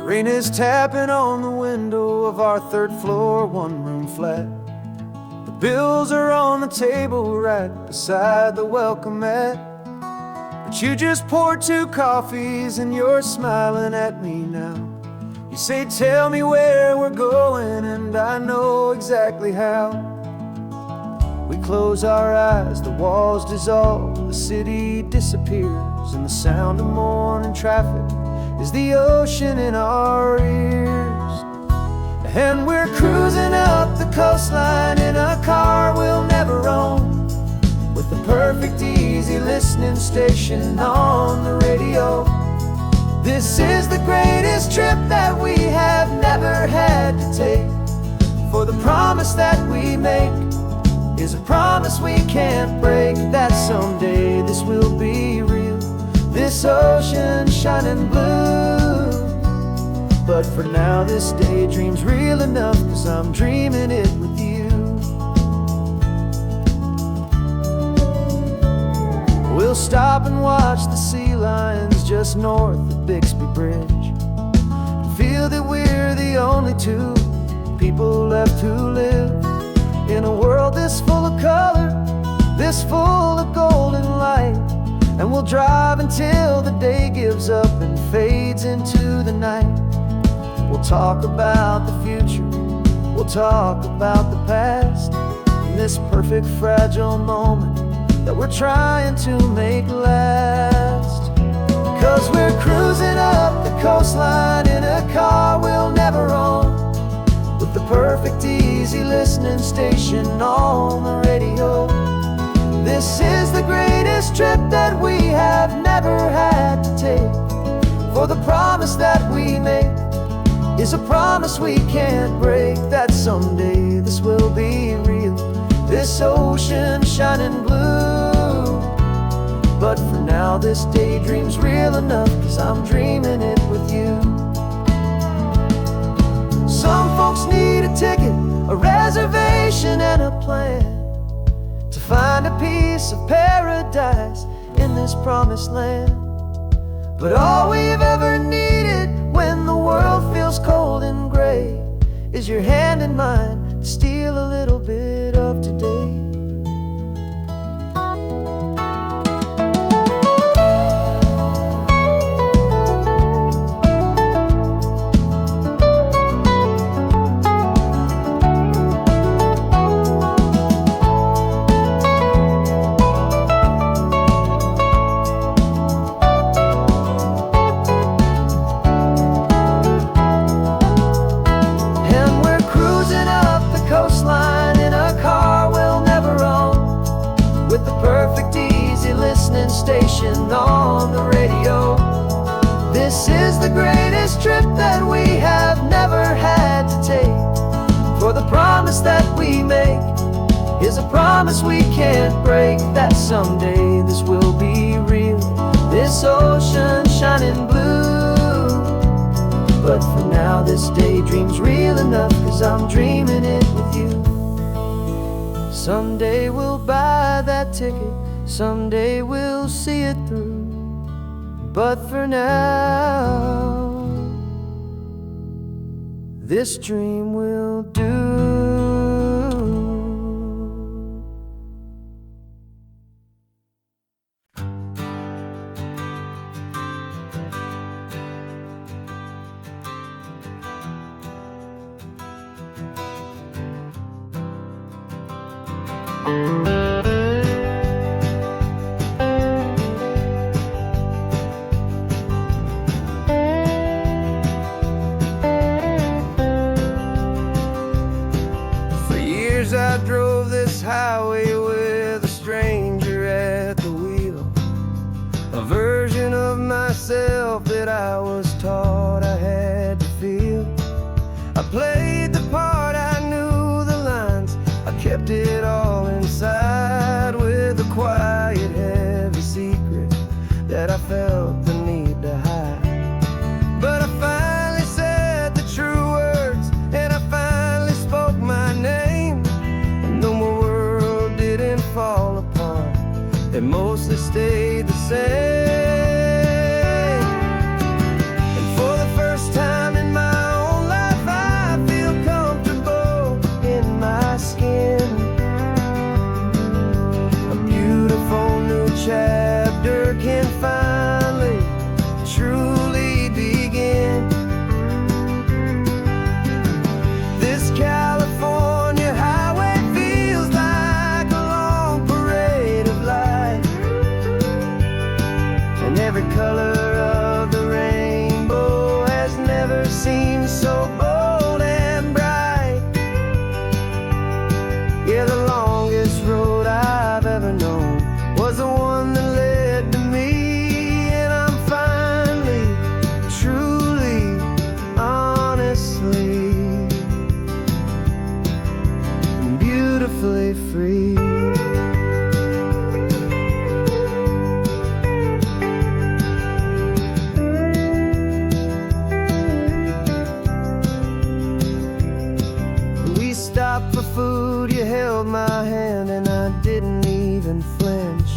Rain is tapping on the window of our third floor, one-room flat. The bills are on the table right beside the welcome mat. But you just poured 2 coffees and you're smiling at me now. You say, tell me where we're going, and I know exactly how. We close our eyes, the walls dissolve, the city disappears, and the sound of morning traffic is the ocean in our ears. And we're cruising up the coastline in a car we'll never own, with the perfect easy listening station on the radio. This is the greatest trip that we have never had to take, for the promise that we make is a promise we can't break, that someday this will be real, this ocean shining blue. But for now this daydream's real enough, 'cause I'm dreaming it with you. We'll stop and watch the sea lions just north of Bixby Bridge, and feel that we're the only 2 people left who live in a world this full of color, this full of golden light. And we'll drive until the day gives up and fades into the night. We'll talk about the future, we'll talk about the past, in this perfect fragile moment that we're trying to make last. 'Cause we're cruising up the coastline in a car we'll never own, with the perfect easy listening station on the radio. This is the greatest trip that we have never had to take, for the promise that we make is a promise we can't break, that someday this will be real, this ocean shining blue. But for now this daydream's real enough, 'cause I'm dreaming it with you. Some folks need a ticket, a reservation and a plan, to find a piece of paradise in this promised land. But all we've ever needed when the world feels cold and gray is your hand in mine to steal a little bit of today. Station on the radio. This is the greatest trip that we have never had to take, for the promise that we make is a promise we can't break, that someday this will be real, this ocean shining blue. But for now this daydream's real enough, 'cause I'm dreaming it with you. Someday we'll buy that ticket, someday we'll see it through, but for now this dream will do. I drove this highway with a stranger at the wheel, a version of myself that I was taught I had to feel. I played the part, I knew the lines, I kept it all inside, with a quiet, heavy secret that I felt the need to hide. But I finally said the true words, and I finally spoke my name. Fall apart, it mostly stayed the same. And for the first time beautifully free. We stopped for food, you held my hand, and I didn't even flinch.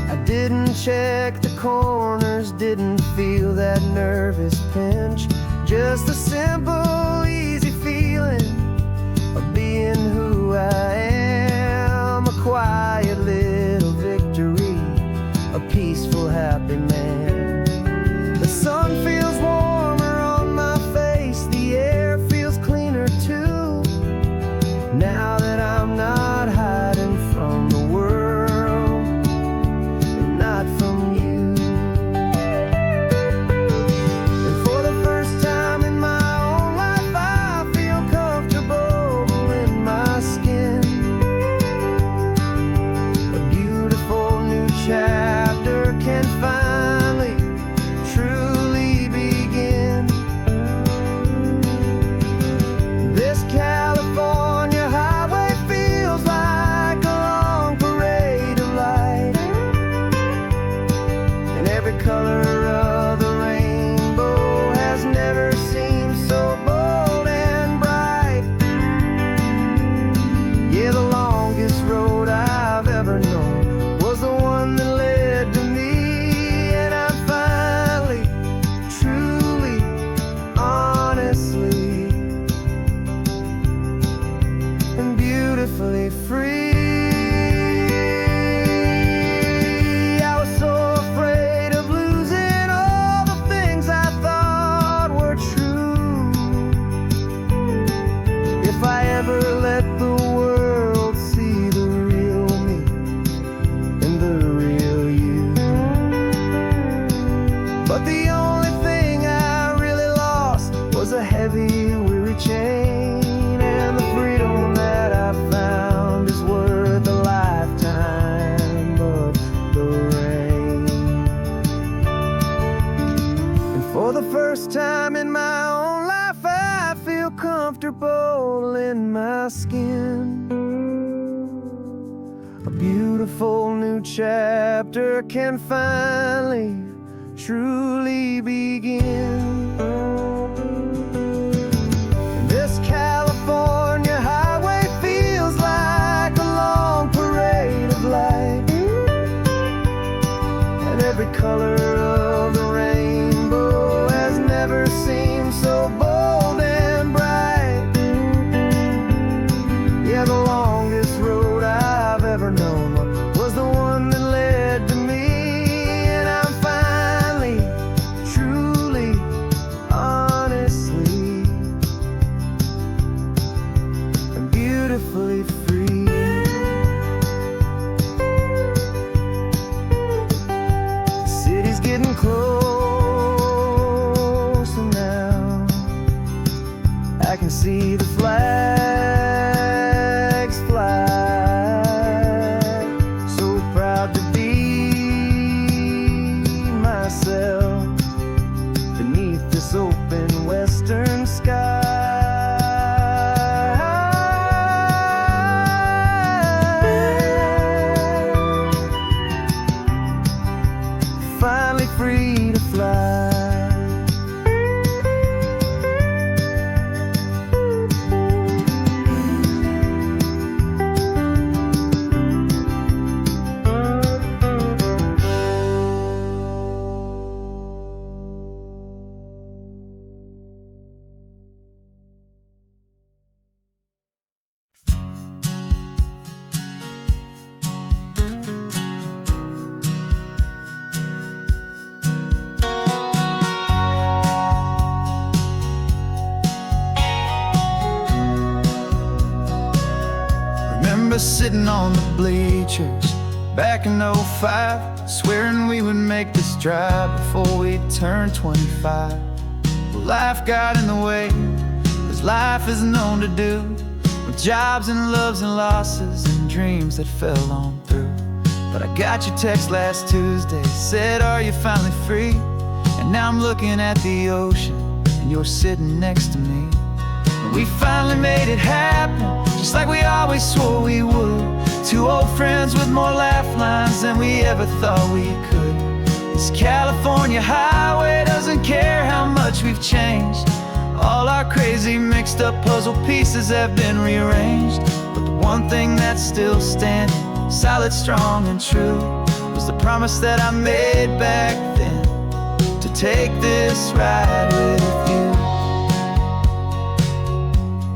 I didn't check the corners, didn't feel that nervous pinch. Just a simple, easy feeling of being who I am. A quiet little victory, a peaceful, happy man. The sun feels warmer on my face, the air feels cleaner too. Now that I'm not hiding from the world, and not from you. And for the first time in my own life, I feel comfortable in my skin. A beautiful new chapter can finally, truly begin. This California highway feels like a long parade of light, and every color of the rainbow has never seemed so bold and bright. Yeah, the longest road I've ever known was the one that led to me, and I'm finally, truly, honestly, and beautifully free. I was so afraid of losing all the things I thought were true. If I ever let the world see the real me and the real you. But the only thing I really lost was a heavy, weary chain, and the freedom that I found is worth a lifetime of the rain. And for the first time in my own life, I feel comfortable in my skin. A beautiful new chapter can finally, truly begin. This California highway feels like a long parade of light, and every color of the rainbow has never seemed so bold and bright. Yeah, the longest road I've ever known was the one that led to me, and I'm finally, truly, honestly, and beautifully free. The city's getting closer now. I can see the flags fly. So proud to be myself beneath this open western sky. Finally free to fly. Remember sitting on the bleachers back in '05, swearing we would make this drive before we turned 25. Well, life got in the way, as life is known to do, with jobs and loves and losses and dreams that fell on through. But I got your text last Tuesday, said, are you finally free? And now I'm looking at the ocean, and you're sitting next to me. We finally made it happen, just like we always swore we would. Two old friends with more laugh lines than we ever thought we could. This California highway doesn't care how much we've changed. All our crazy mixed up puzzle pieces have been rearranged. But the one thing that's still standing, solid, strong and true, was the promise that I made back then, to take this ride with you.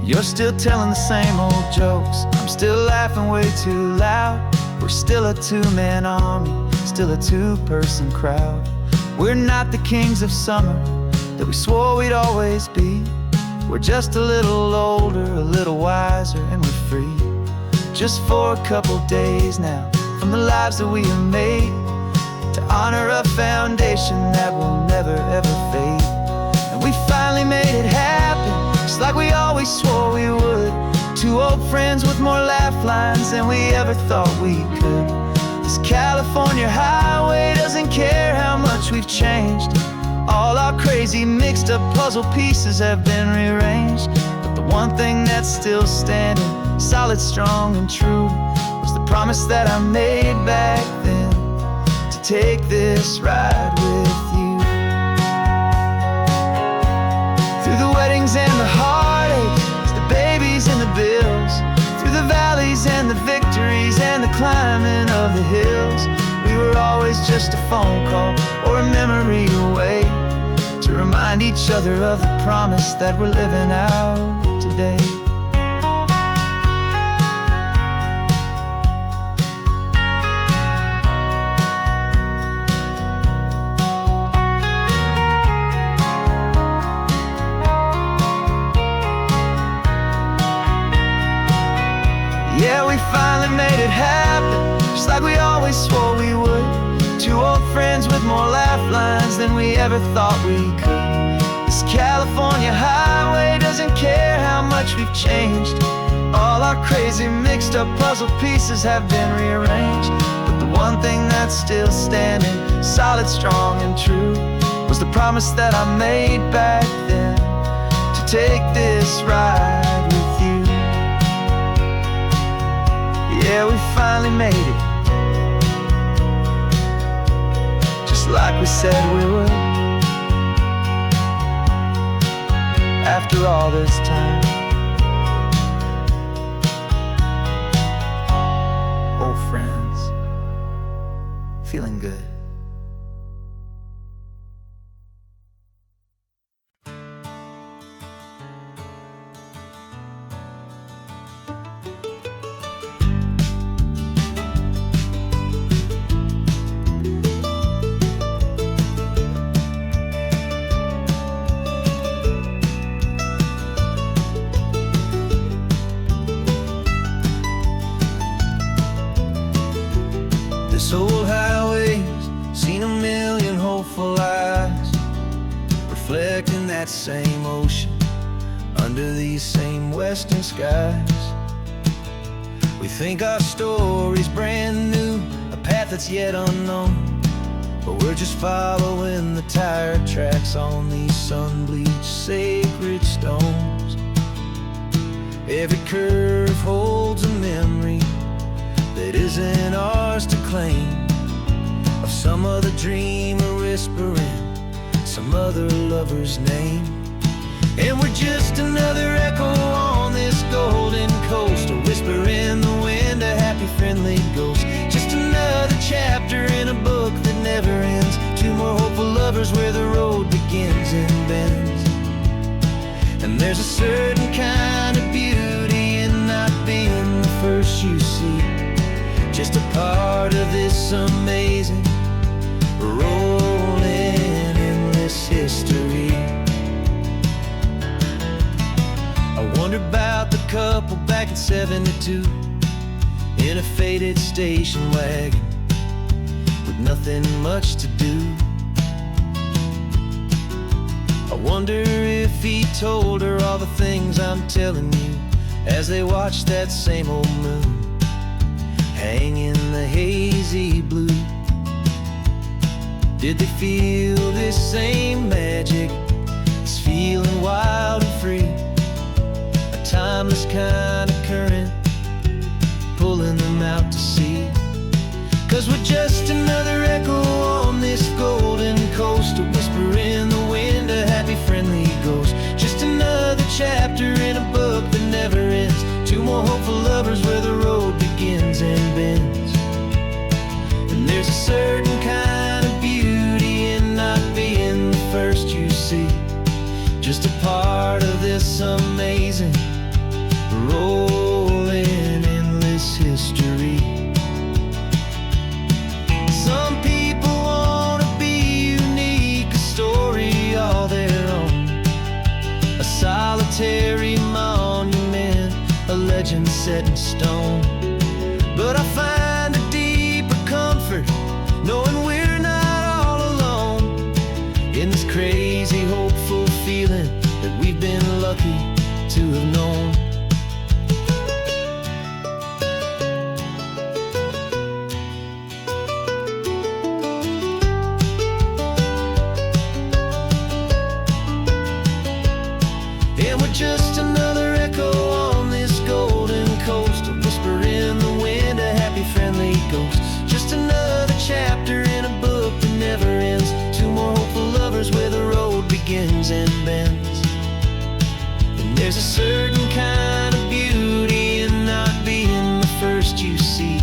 You're still telling the same old jokes, I'm still laughing way too loud. We're still a two-man army, still a two-person crowd. We're not the kings of summer that we swore we'd always be. We're just a little older, a little wiser, and we're free. Just for a couple days now, from the lives that we have made, to honor a foundation that will never ever fade. And we finally made it happen, just like we always swore we would. Two old friends with more laugh lines than we ever thought we could. This California highway doesn't care how much we've changed. All our crazy mixed up puzzle pieces have been rearranged. But the one thing that's still standing, solid, strong and true, was the promise that I made back then, to take this ride with you. Through the weddings and the heartaches, the babies and the bills, through the valleys and the victories and the climbing of the hills, we were always just a phone call or a memory away, to remind each other of the promise that we're living out today. Yeah, we finally made it happen, just like we always swore we would. Two old friends with more laugh lines than we ever thought we could. This California highway doesn't care how much we've changed. All our crazy mixed up puzzle pieces have been rearranged. But the one thing that's still standing, solid, strong and true, was the promise that I made back then, to take this ride with you. Yeah, we finally made it, like we said we would. After all this time, old friends, feeling good. This old highway's seen a million hopeful eyes, reflecting that same ocean under these same western skies. We think our story's brand new, a path that's yet unknown, but we're just following the tire tracks on these sun-bleached sacred stones. Every curve holds a memory that isn't ours to claim, of some other dreamer whispering some other lover's name. And we're just another echo on this golden coast, a whisper in the wind, a happy friendly ghost. Just another chapter in a book that never ends, two more hopeful lovers where the road begins and bends. And there's a certain kind of beauty in not being the first you see, just a part of this amazing, rolling, endless history. I wonder about the couple back in '72, in a faded station wagon with nothing much to do. I wonder if he told her all the things I'm telling you, as they watched that same old moon hang in the hazy blue. Did they feel this same magic, this feeling wild and free? timeless kind of current, pulling them out to sea. 'Cause we're just another echo on this golden coast, a whisper in the wind, a happy friendly ghost. Just another chapter in a book that never ends. Two more hopeful lovers where the road begins and bends. And there's a certain kind of beauty in not being the first you see, just a part of this amazing, rolling, endless history. Some people want to be unique, a story all their own, a solitary monument, a legend set in stone. But I find a deeper comfort knowing we're not all alone in this crazy, hopeful feeling that we've been lucky to have known. And we're just another echo on this golden coast, a whisper in the wind, a happy friendly ghost. Just another chapter in a book that never ends. Two more hopeful lovers where the road begins and bends. And there's a certain kind of beauty in not being the first you see,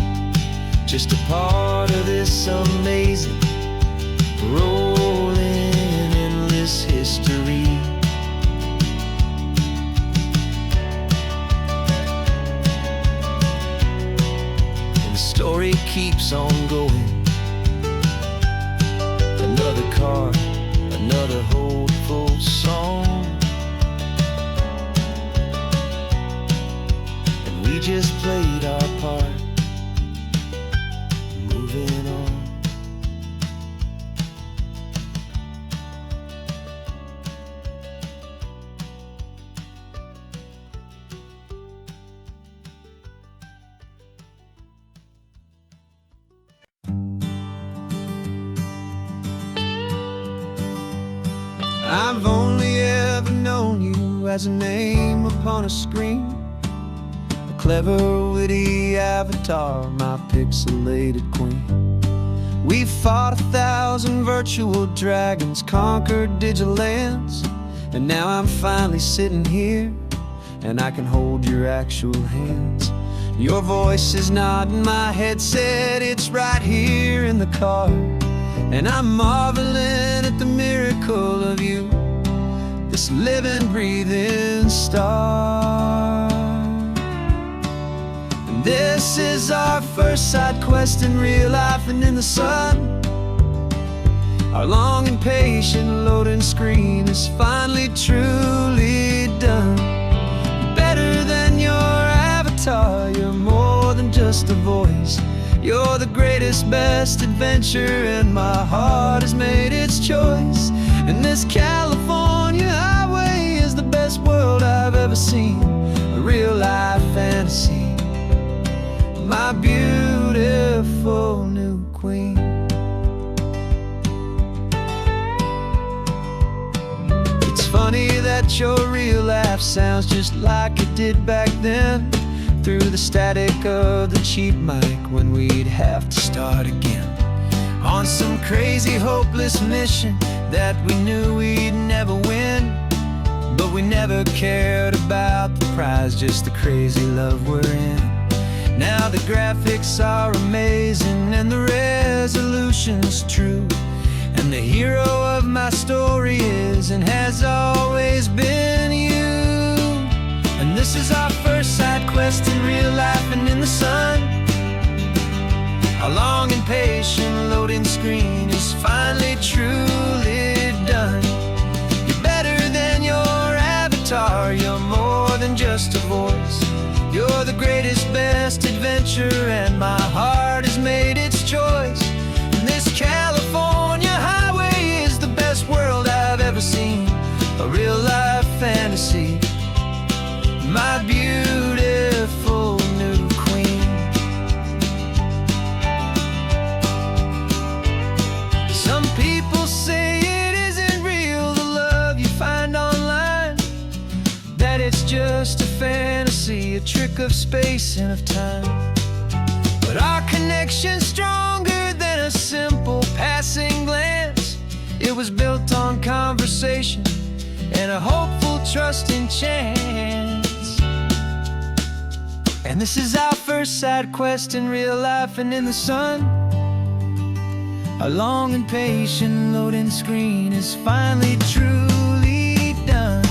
just a part of this amazing, rolling, endless history. Story keeps on going. Another card, another hopeful song, and we just played our part, moving on. I've only ever known you as a name upon a screen, a clever, witty avatar, my pixelated queen. We fought 1,000 virtual dragons, conquered digital lands, and now I'm finally sitting here, and I can hold your actual hands. Your voice is not in my headset, it's right here in the car. And I'm marveling at the miracle of you, this living, breathing star. And this is our first side quest in real life and in the sun. Our long and patient loading screen is finally truly done. You're better than your avatar, you're more than just a voice. You're the greatest, best adventure, and my heart has made its choice. And this California highway is the best world I've ever seen, a real-life fantasy, my beautiful new queen. It's funny that your real life sounds just like it did back then, through the static of the cheap mic when we'd have to start again, on some crazy hopeless mission that we knew we'd never win. But we never cared about the prize, just the crazy love we're in. Now the graphics are amazing and the resolution's true, and the hero of my story is and has always been you. And this is our first side quest in real life and in the sun. Our long and patient loading screen is finally truly done. You're better than your avatar, you're more than just a voice. You're the greatest, best adventure, and my heart has made its choice. And this California highway is the best world I've ever seen, a real-life fantasy, my beautiful new queen. Some people say it isn't real, the love you find online, that it's just a fantasy. book of space and of time. But our connection's stronger than a simple passing glance. It was built on conversation and a hopeful, trusting chance. And this is our first side quest in real life and in the sun. Our long and patient loading screen is finally truly done.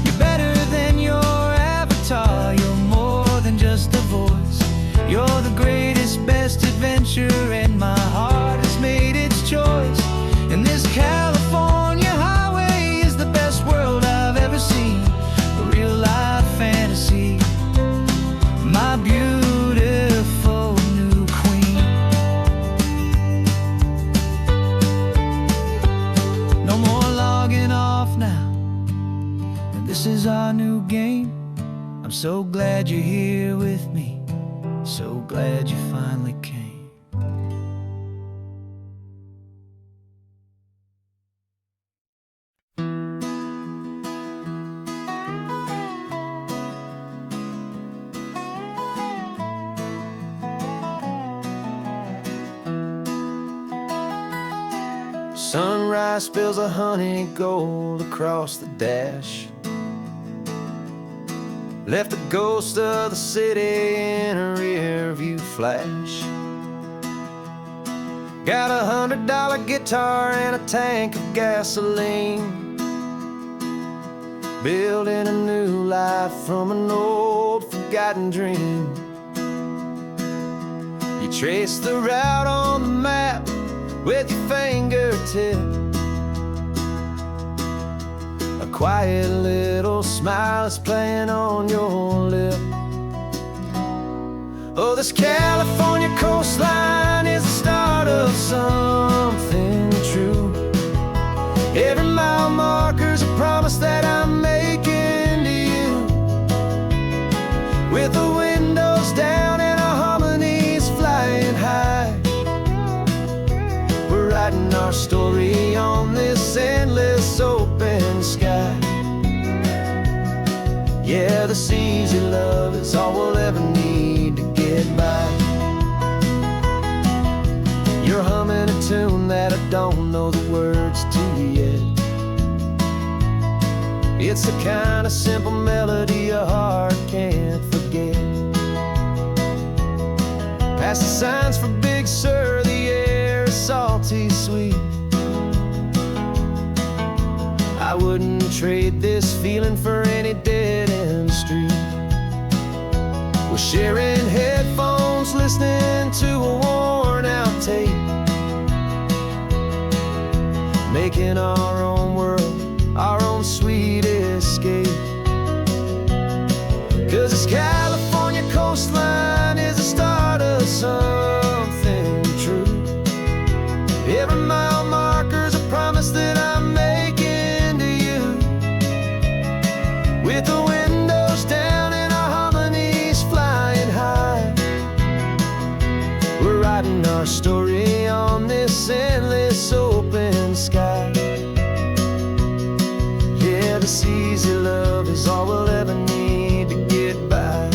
You're better than your avatar. You're more than just a voice. You're the greatest, best adventure, and my heart has made its choice. And this California highway is the best world I've ever seen. A real life fantasy, my beautiful new queen. No more logging off now, and this is our new game. I'm so glad you're here with me, so glad you finally came. Sunrise spills a honey gold across the dash. Left the ghost of the city in a rear view flash. Got a $100 guitar and a tank of gasoline. Building a new life from an old forgotten dream. You trace the route on the map with your fingertip. A quiet little smile is playing on your lip. Oh, this California coastline is the start of something true. Every mile marker's a promise that I'm making to you. With the windows down and our harmonies flying high, we're writing our story on this endless open sky. Yeah, this easy love is all we'll ever need to get by. You're humming a tune that I don't know the words to yet. It's the kind of simple melody your heart can't forget. Past the signs for Big Sur, the air is salty sweet. I wouldn't trade this feeling for any dead-end street. We're sharing headphones, listening to a worn-out tape, making our own world, our own sweet escape. 'Cause this California coastline is the start of something true. Every mile marker's a promise that I'm making to you. With the windows down and our harmonies flying high, we're writing our story on this endless open sky. Yeah, this easy love is all we'll ever need to get by.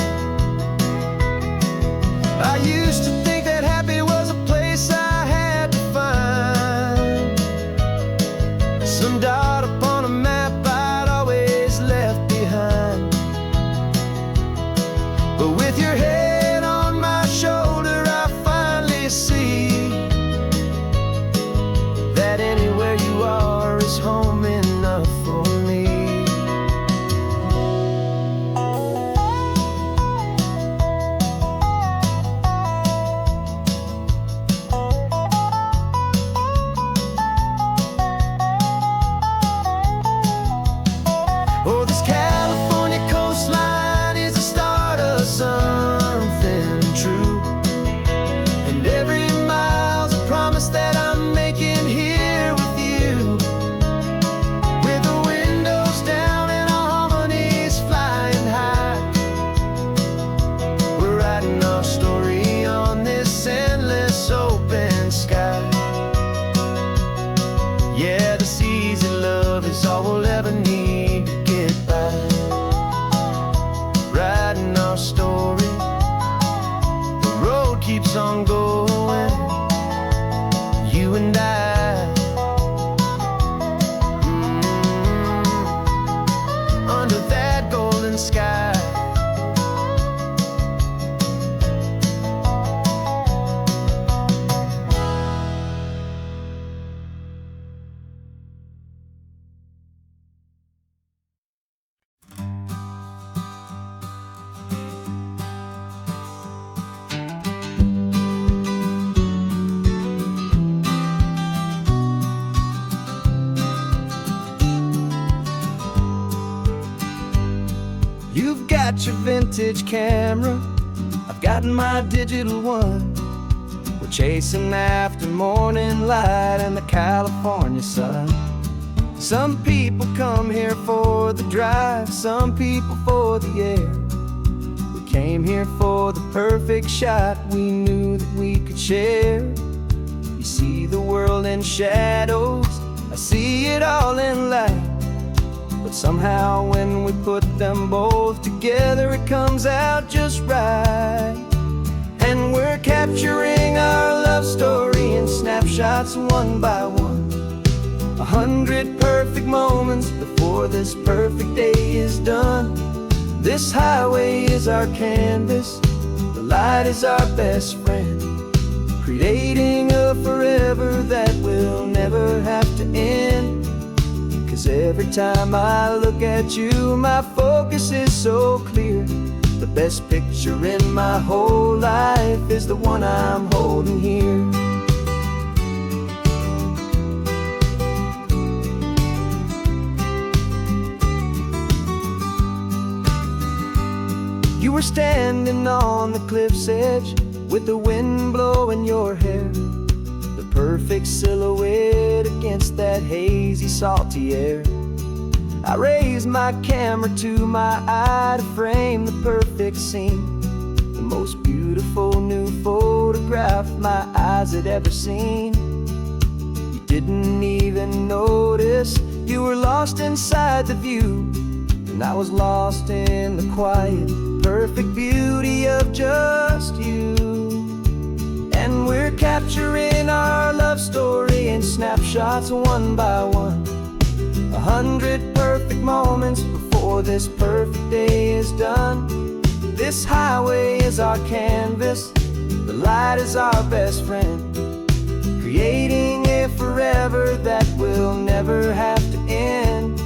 I used to think that happy was a place I had to find, some dot upon a map I'd always left behind. But with your head on my shoulder, I finally see keeps on going, you and I, under that golden sky. You've got your vintage camera, I've got my digital one. We're chasing after morning light and the California sun. Some people come here for the drive, some people for the air. We came here for the perfect shot we knew that we could share. You see the world in shadows, I see it all in light. But somehow when we put them both together, it comes out just right. And we're capturing our love story in snapshots one by one. 100 perfect moments before this perfect day is done. This highway is our canvas, the light is our best friend, creating a forever that will never have to end. 'Cause every time I look at you, my focus is so clear. The best picture in my whole life is the one I'm holding here. You were standing on the cliff's edge with the wind blowing your hair, the perfect silhouette against that hazy, salty air. I raised my camera to my eye to frame the perfect scene, the most beautiful new photograph my eyes had ever seen. You didn't even notice, you were lost inside the view, and I was lost in the quiet, perfect beauty of just you. And we're capturing our love story in snapshots one by one. 100 perfect moments before this perfect day is done. This highway is our canvas, the light is our best friend, creating a forever that will never have to end.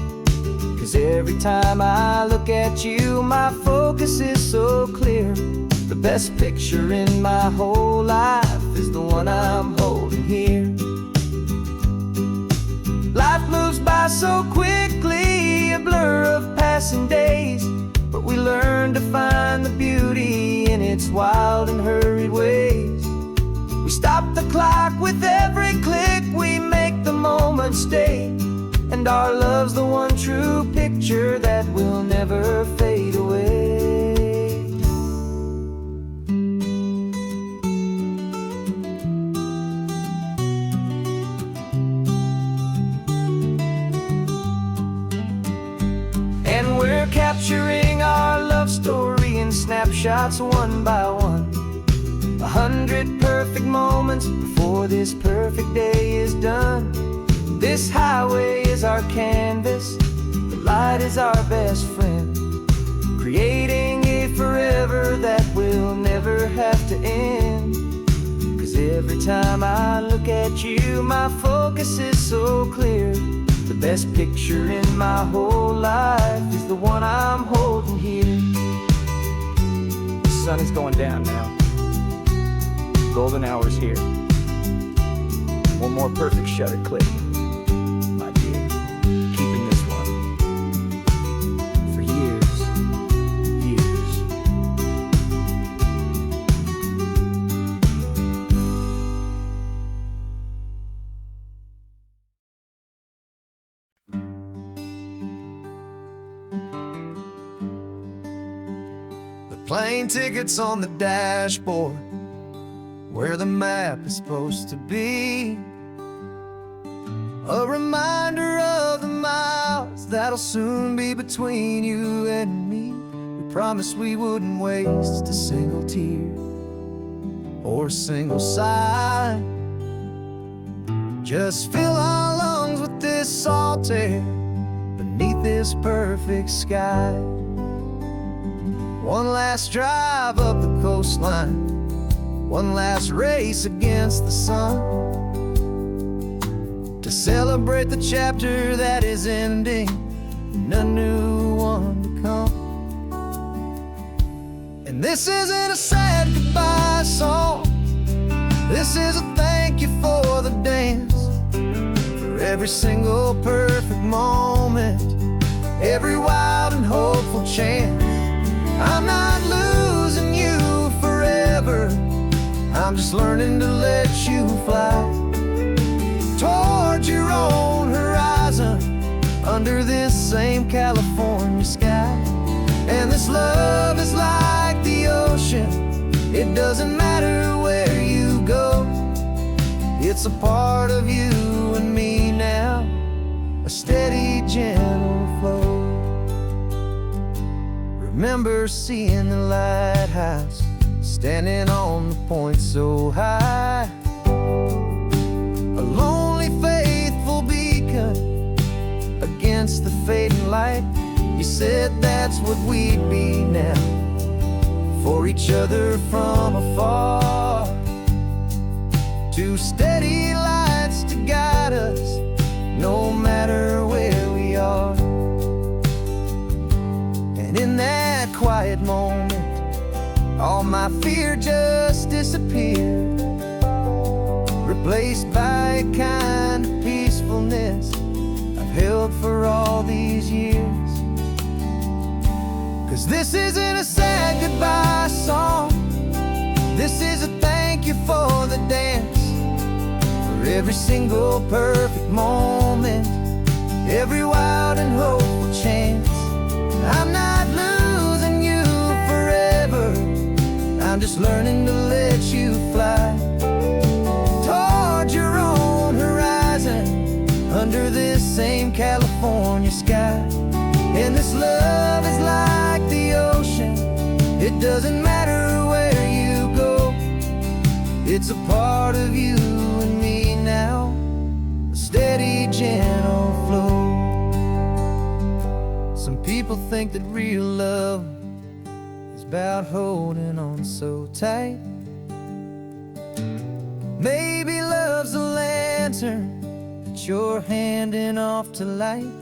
'Cause every time I look at you, my focus is so clear. The best picture in my whole life is the one I'm holding here. Life moves by so quickly, a blur of passing days, but we learn to find the beauty in its wild and hurried ways. We stop the clock with every click, we make the moment stay, and our love's the one true picture that will never fade away. Capturing our love story in snapshots one by one. 100 perfect moments before this perfect day is done. This highway is our canvas, the light is our best friend, creating a forever that will never have to end. 'Cause every time I look at you, my focus is so clear. The best picture in my whole life is the one I'm holding here. The sun is going down now. Golden hour's here. One more perfect shutter click, my dear. Keeping this one for years, years. Plane tickets on the dashboard, where the map is supposed to be. A reminder of the miles that'll soon be between you and me. We promised we wouldn't waste a single tear. or a single sigh. Just fill our lungs with this salt air beneath this perfect sky. One last drive up the coastline, one last race against the sun, to celebrate the chapter that is ending and a new one to come. And this isn't a sad goodbye song, this is a thank you for the dance, for every single perfect moment, every wild and hopeful chance. I'm not losing you forever, I'm just learning to let you fly toward your own horizon, under this same California sky. And this love is like the ocean, it doesn't matter where you go, it's a part of you and me now, a steady, gentle flow. Remember seeing the lighthouse, standing on the point so high, a lonely, faithful beacon against the fading light. You said that's what we'd be now, for each other from afar. Two steady lights to guide us, no matter where we are. And in that quiet moment, all my fear just disappeared, replaced by a kind of peacefulness I've held for all these years. 'Cause this isn't a sad goodbye song, this is a thank you for the dance, for every single perfect moment, every wild and hopeful chance. I'm not losing you forever, I'm just learning to let you fly toward your own horizon, under this same California sky. And this love is like the ocean, it doesn't matter where you go, it's a part of you and me now, a steady, gentle flow. Some people think that real love is about holding on so tight. Maybe love's a lantern that you're handing off to light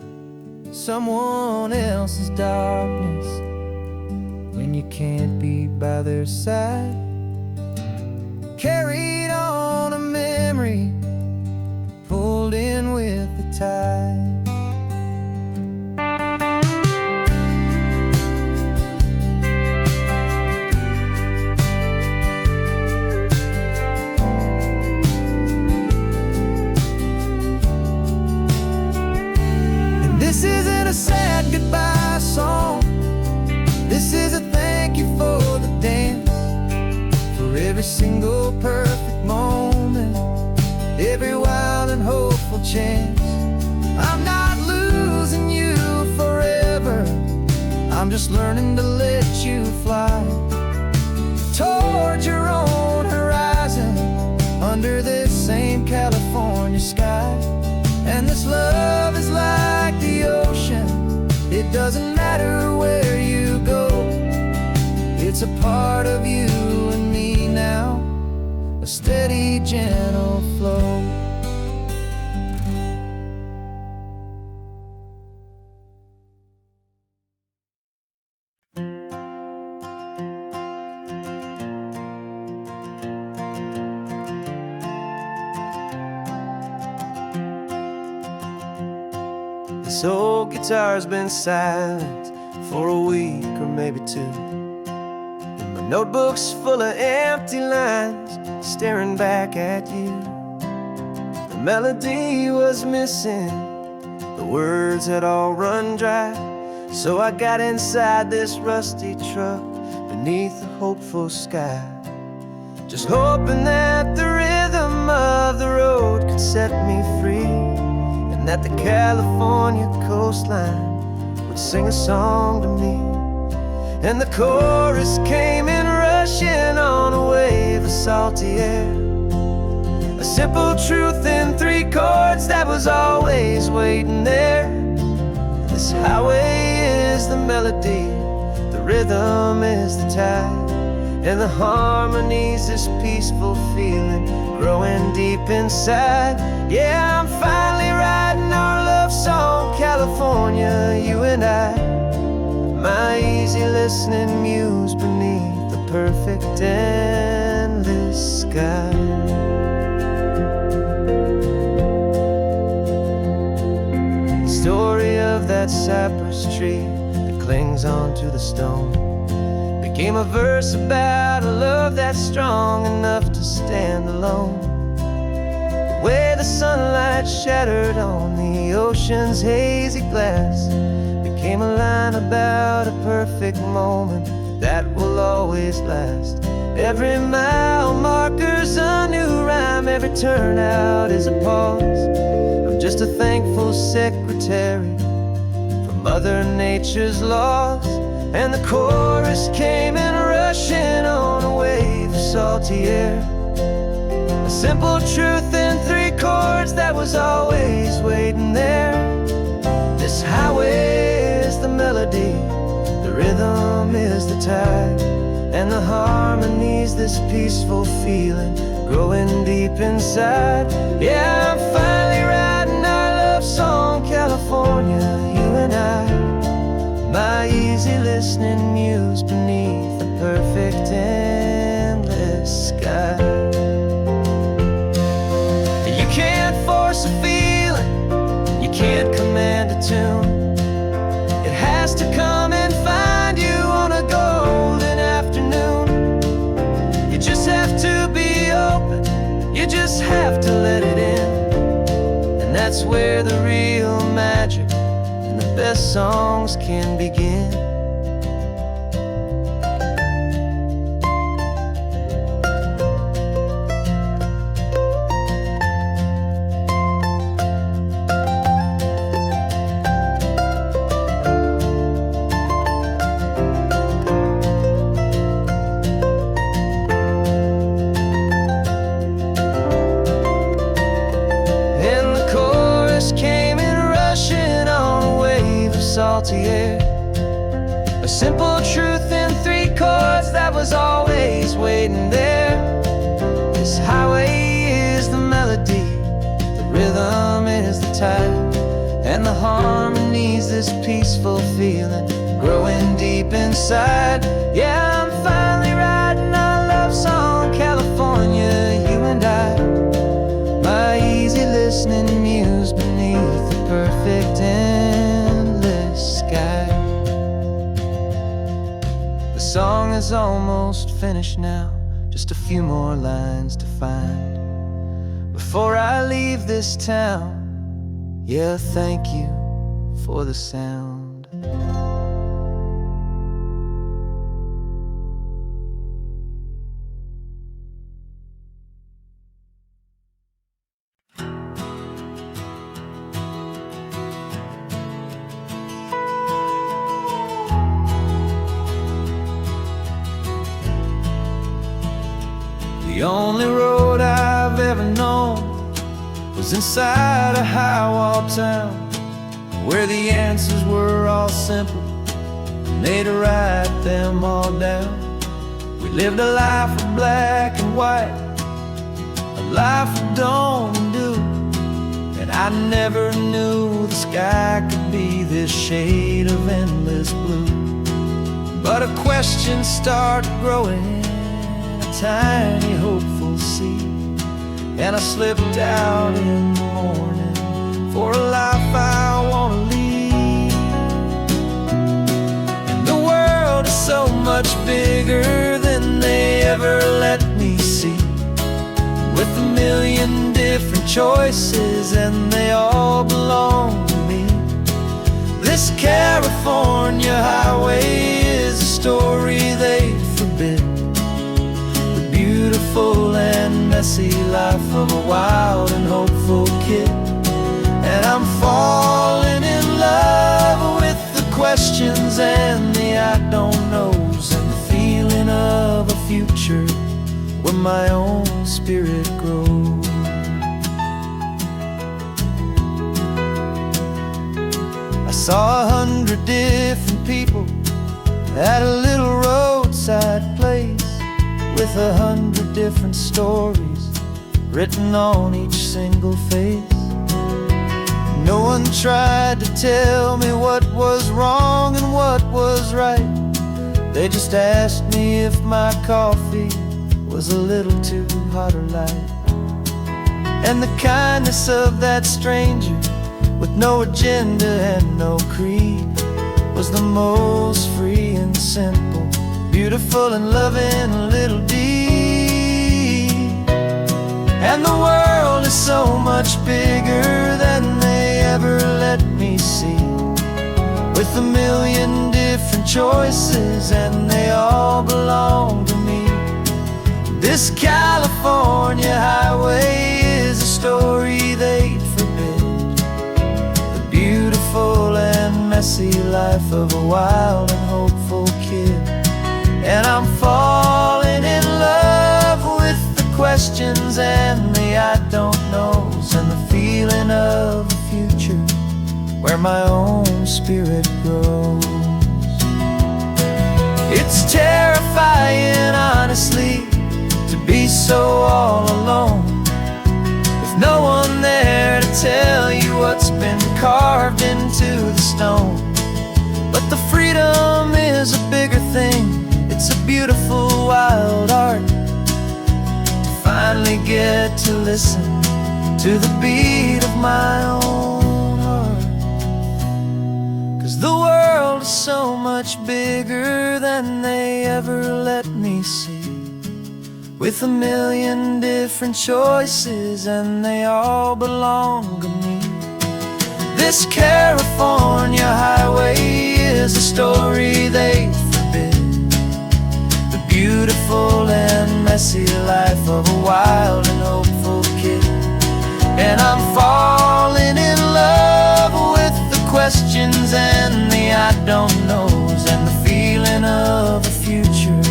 someone else's darkness when you can't be by their side. Carried on a memory, pulled in with the tide. This isn't a sad goodbye song, this is a thank you for the dance, for every single perfect moment, every wild and hopeful chance. I'm not losing you forever, I'm just learning to let you fly toward your own horizon, under this same California sky. And this love is like the ocean, it doesn't matter where you go, it's a part of you and me now, a steady, gentle flow. This old guitar's been silent for a week or maybe two, and my notebook's full of empty lines staring back at you. The melody was missing, the words had all run dry, so I got inside this rusty truck beneath the hopeful sky, just hoping that the rhythm of the road could set me free, and that the California coastline would sing a song to me. And the chorus came in rushing on a wave of salty air. A simple truth in 3 chords that was always waiting there. This highway is the melody, the rhythm is the tide, and the harmony's this peaceful feeling growing deep inside. Yeah, I'm finally writing our love song, California, you and I. My easy listening muse beneath the perfect endless sky. The story of that cypress tree that clings onto the stone became a verse about a love that's strong enough to stand alone. Where the sunlight shattered on the ocean's hazy glass became a line about a perfect moment that will always last. Every mile marker's a new rhyme, every turnout is a pause. I'm just a thankful secretary for Mother Nature's laws. And the chorus came in rushing on a wave of salty air. A simple truth in 3 chords that was always waiting there. This highway is the melody, the rhythm is the tide, and the harmony's this peaceful feeling growing deep inside. Yeah, I'm finally writing our love song, California, you and I. My easy listening muse beneath the perfect endless sky. You can't force a feeling, you can't command a tune. It has to come and find you on a golden afternoon. You just have to be open, you just have to let it in. And that's where the real magic and the best songs can begin. Salty air. A simple truth in 3 chords that was always waiting there. This highway is the melody, the rhythm is the tide, and the harmony's this peaceful feeling growing deep inside. Yeah, I'm finally writing our love song, California, you and I. My easy listening muse beneath the perfect endless sky. The song is almost finished now, just a few more lines to find before I leave this town. Yeah, thank you for the sound. The only road I've ever known was inside a high-wall town, where the answers were all simple, and they'd write them all down. We lived a life of black and white, a life of dawn and dew, and I never knew the sky could be this shade of endless blue. But a question started growing, tiny hopeful seed, and I slipped out in the morning for a life I want to lead. And the world is so much bigger than they ever let me see, with a million different choices and they all belong to me. This California highway is a story they forbid, beautiful and messy life of a wild and hopeful kid. And I'm falling in love with the questions and the I don't knows, and the feeling of a future where where my own spirit grows. I saw 100 different people at a little roadside place, with 100 different stories written on each single face. No one tried to tell me what was wrong and what was right. They just asked me if my coffee was a little too hot or light. And the kindness of that stranger, with no agenda and no creed, was the most free and simple, beautiful and loving little deed. And the world is so much bigger than they ever let me see, with a million different choices and they all belong to me. This California highway is a story they'd forbid, the beautiful and messy life of a wild and hopeful kid. And I'm falling in love with the questions and the I don't knows, and the feeling of a future where my own spirit grows. It's terrifying, honestly, to be so all alone, with no one there to tell you what's been carved into the stone. But the freedom is a bigger thing. It's a beautiful wild art to finally get to listen to the beat of my own heart. 'Cause the world is so much bigger than they ever let me see, with a million different choices and they all belong to me. This California highway is a story they forbid, the beautiful and messy life of a wild and hopeful kid. And I'm falling in love with the questions and the I don't knows, and the feeling of a future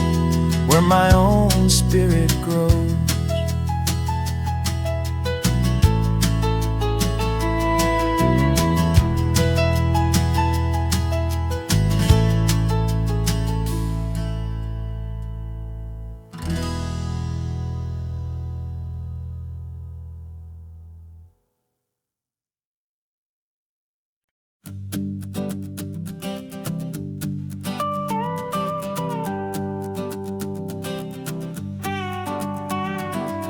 where my own spirit grows.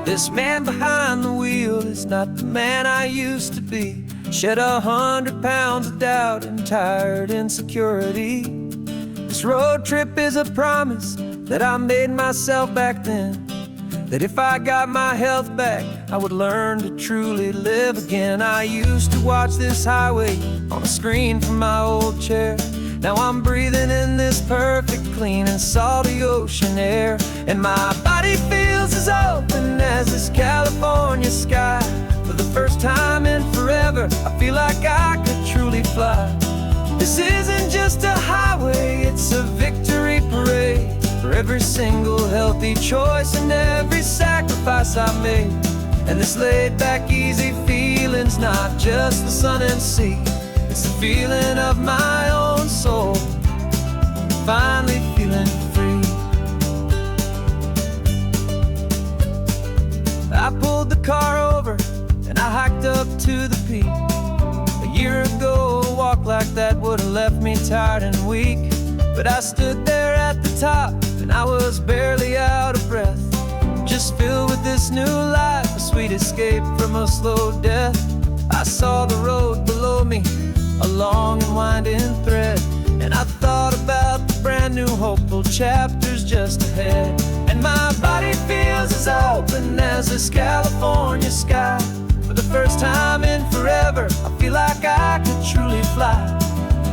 This man behind the wheel is not the man I used to be. Shed 100 pounds of doubt and tired insecurity. This road trip is a promise that I made myself back then, that if I got my health back, I would learn to truly live again. I used to watch this highway on a screen from my old chair. Now I'm breathing in this perfect, clean and salty ocean air, and my body feels as open as this California sky. For the first time in forever, I feel like I could truly fly. This isn't just a highway, it's a victory parade for every single healthy choice and every sacrifice I made. And this laid back, easy feeling's not just the sun and sea, it's the feeling of my own soul, finally feeling free. I pulled the car over and I hiked up to the peak. A year ago, a walk like that would have left me tired and weak. But I stood there at the top and I was barely out of breath, just filled with this new life, a sweet escape from a slow death. I saw the road below me, a long and winding thread, and I thought about the brand new hopeful chapters just ahead. And my body feels as open as this California sky. For the first time in forever, I feel like I could truly fly.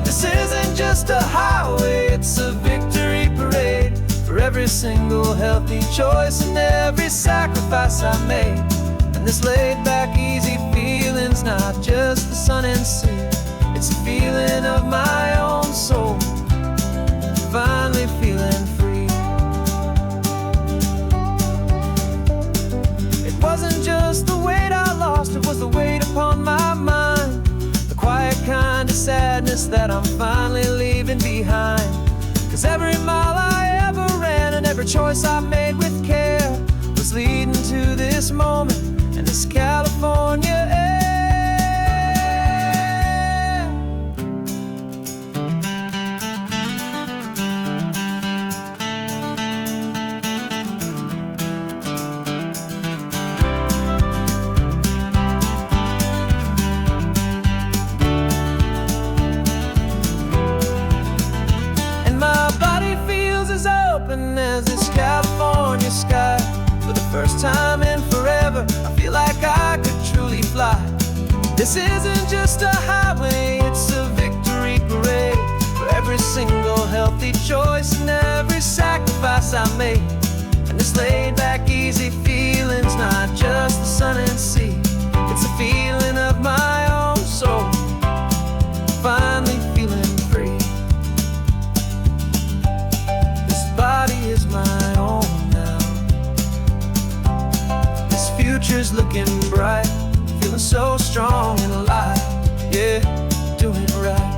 This isn't just a highway, it's a victory parade for every single healthy choice and every sacrifice I made. And this laid back, easy feeling's not just the sun and sea, it's a feeling of my own soul, finally feeling free. sadness that I'm finally leaving behind. 'Cause every mile I ever ran and every choice I made with care was leading to this moment and this California air. As this California sky, for the first time in forever, I feel like I could truly fly. This isn't just a highway, it's a victory parade for every single healthy choice and every sacrifice I made. And this laid back easy feeling's not just the sun and sea, it's a feeling of my own soul, finally feeling free. Body is my own now. This future's looking bright, feeling so strong and alive. Yeah, doing it right.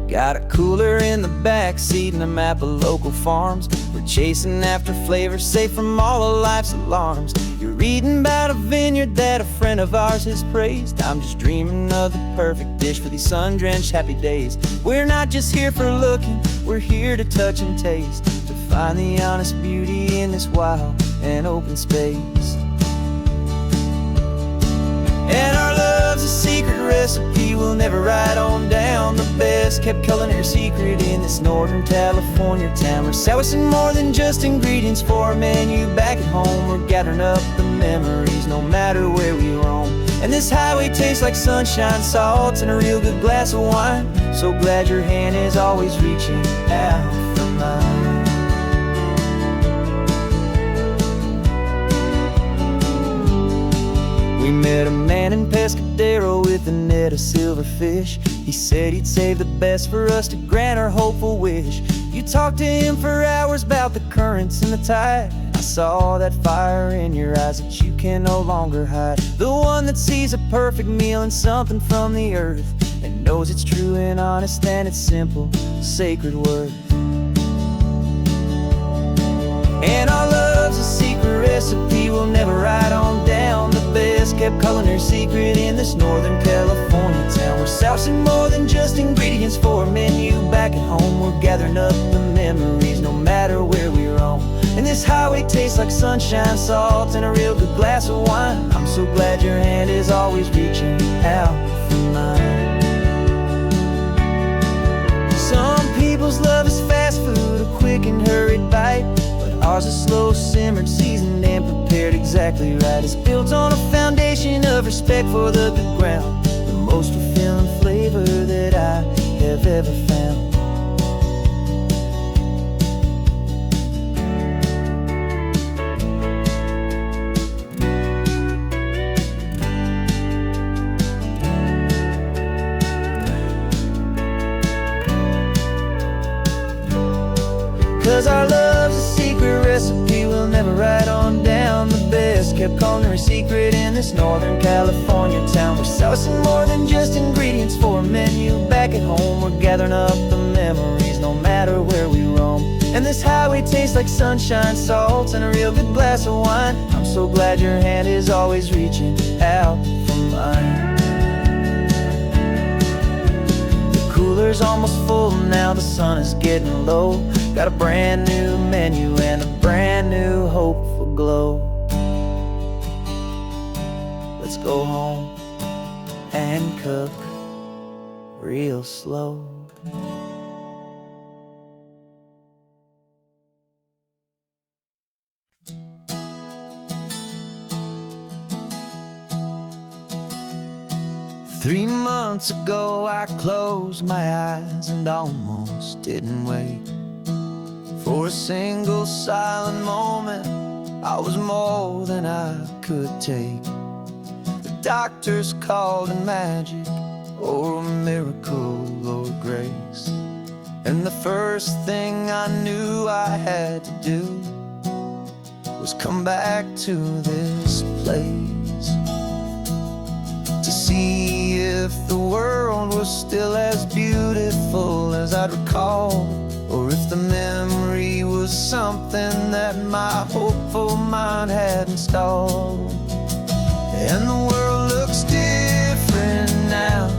Got a cooler in the back seat and a map of local farms. We're chasing after flavors safe from all of life's alarms. You're reading about a vineyard that a friend of ours has praised. I'm just dreaming of the perfect dish for these sun-drenched happy days. We're not just here for looking, we're here to touch and taste, to find the honest beauty in this wild and open space. And our love's a secret recipe we'll never write on down. The best kept culinary secret in this Northern California town. We're sourcing more than just ingredients for a menu back at home. We're gathering up the memories no matter where we roam. And this highway tastes like sunshine, salt, and a real good glass of wine. So glad your hand is always reaching out for mine. We met a man in Pescadero with a net of silverfish. He said he'd save the best for us to grant our hopeful wish. You talked to him for hours about the currents and the tide. I saw that fire in your eyes that you can no longer hide. The one that sees a perfect meal in something from the earth and knows it's true and honest and it's simple, sacred worth. And our love's a secret recipe we'll never write on down. The best kept culinary secret in this Northern California town. We're sourcing more than just ingredients for a menu back at home. We're gathering up the memories no matter where we roam. And this highway tastes like sunshine, salt, and a real good glass of wine. I'm so glad your hand is always reaching out for mine. Some people's love is fast food, a quick and hurried bite. Ours is slow simmered, seasoned and prepared exactly right. It's built on a foundation of respect for the good ground, the most fulfilling flavor that I have ever found. 'Cause our love's a secret recipe we'll never write on down. The best kept culinary secret in this Northern California town. We're sourcing more than just ingredients for a menu back at home. We're gathering up the memories no matter where we roam. And this highway tastes like sunshine, salt, and a real good glass of wine. I'm so glad your hand is always reaching out for mine. Cooler's almost full now, the sun is getting low. Got a brand new menu and a brand new hopeful glow. Let's go home and cook real slow. Three months ago I closed my eyes and almost didn't wake. For a single silent moment, I was more than I could take. The doctors called it magic, or a miracle, or grace. And the first thing I knew I had to do was come back to this place, to see if the world was still as beautiful as I'd recall, or if the memory was something that my hopeful mind had installed. And the world looks different now,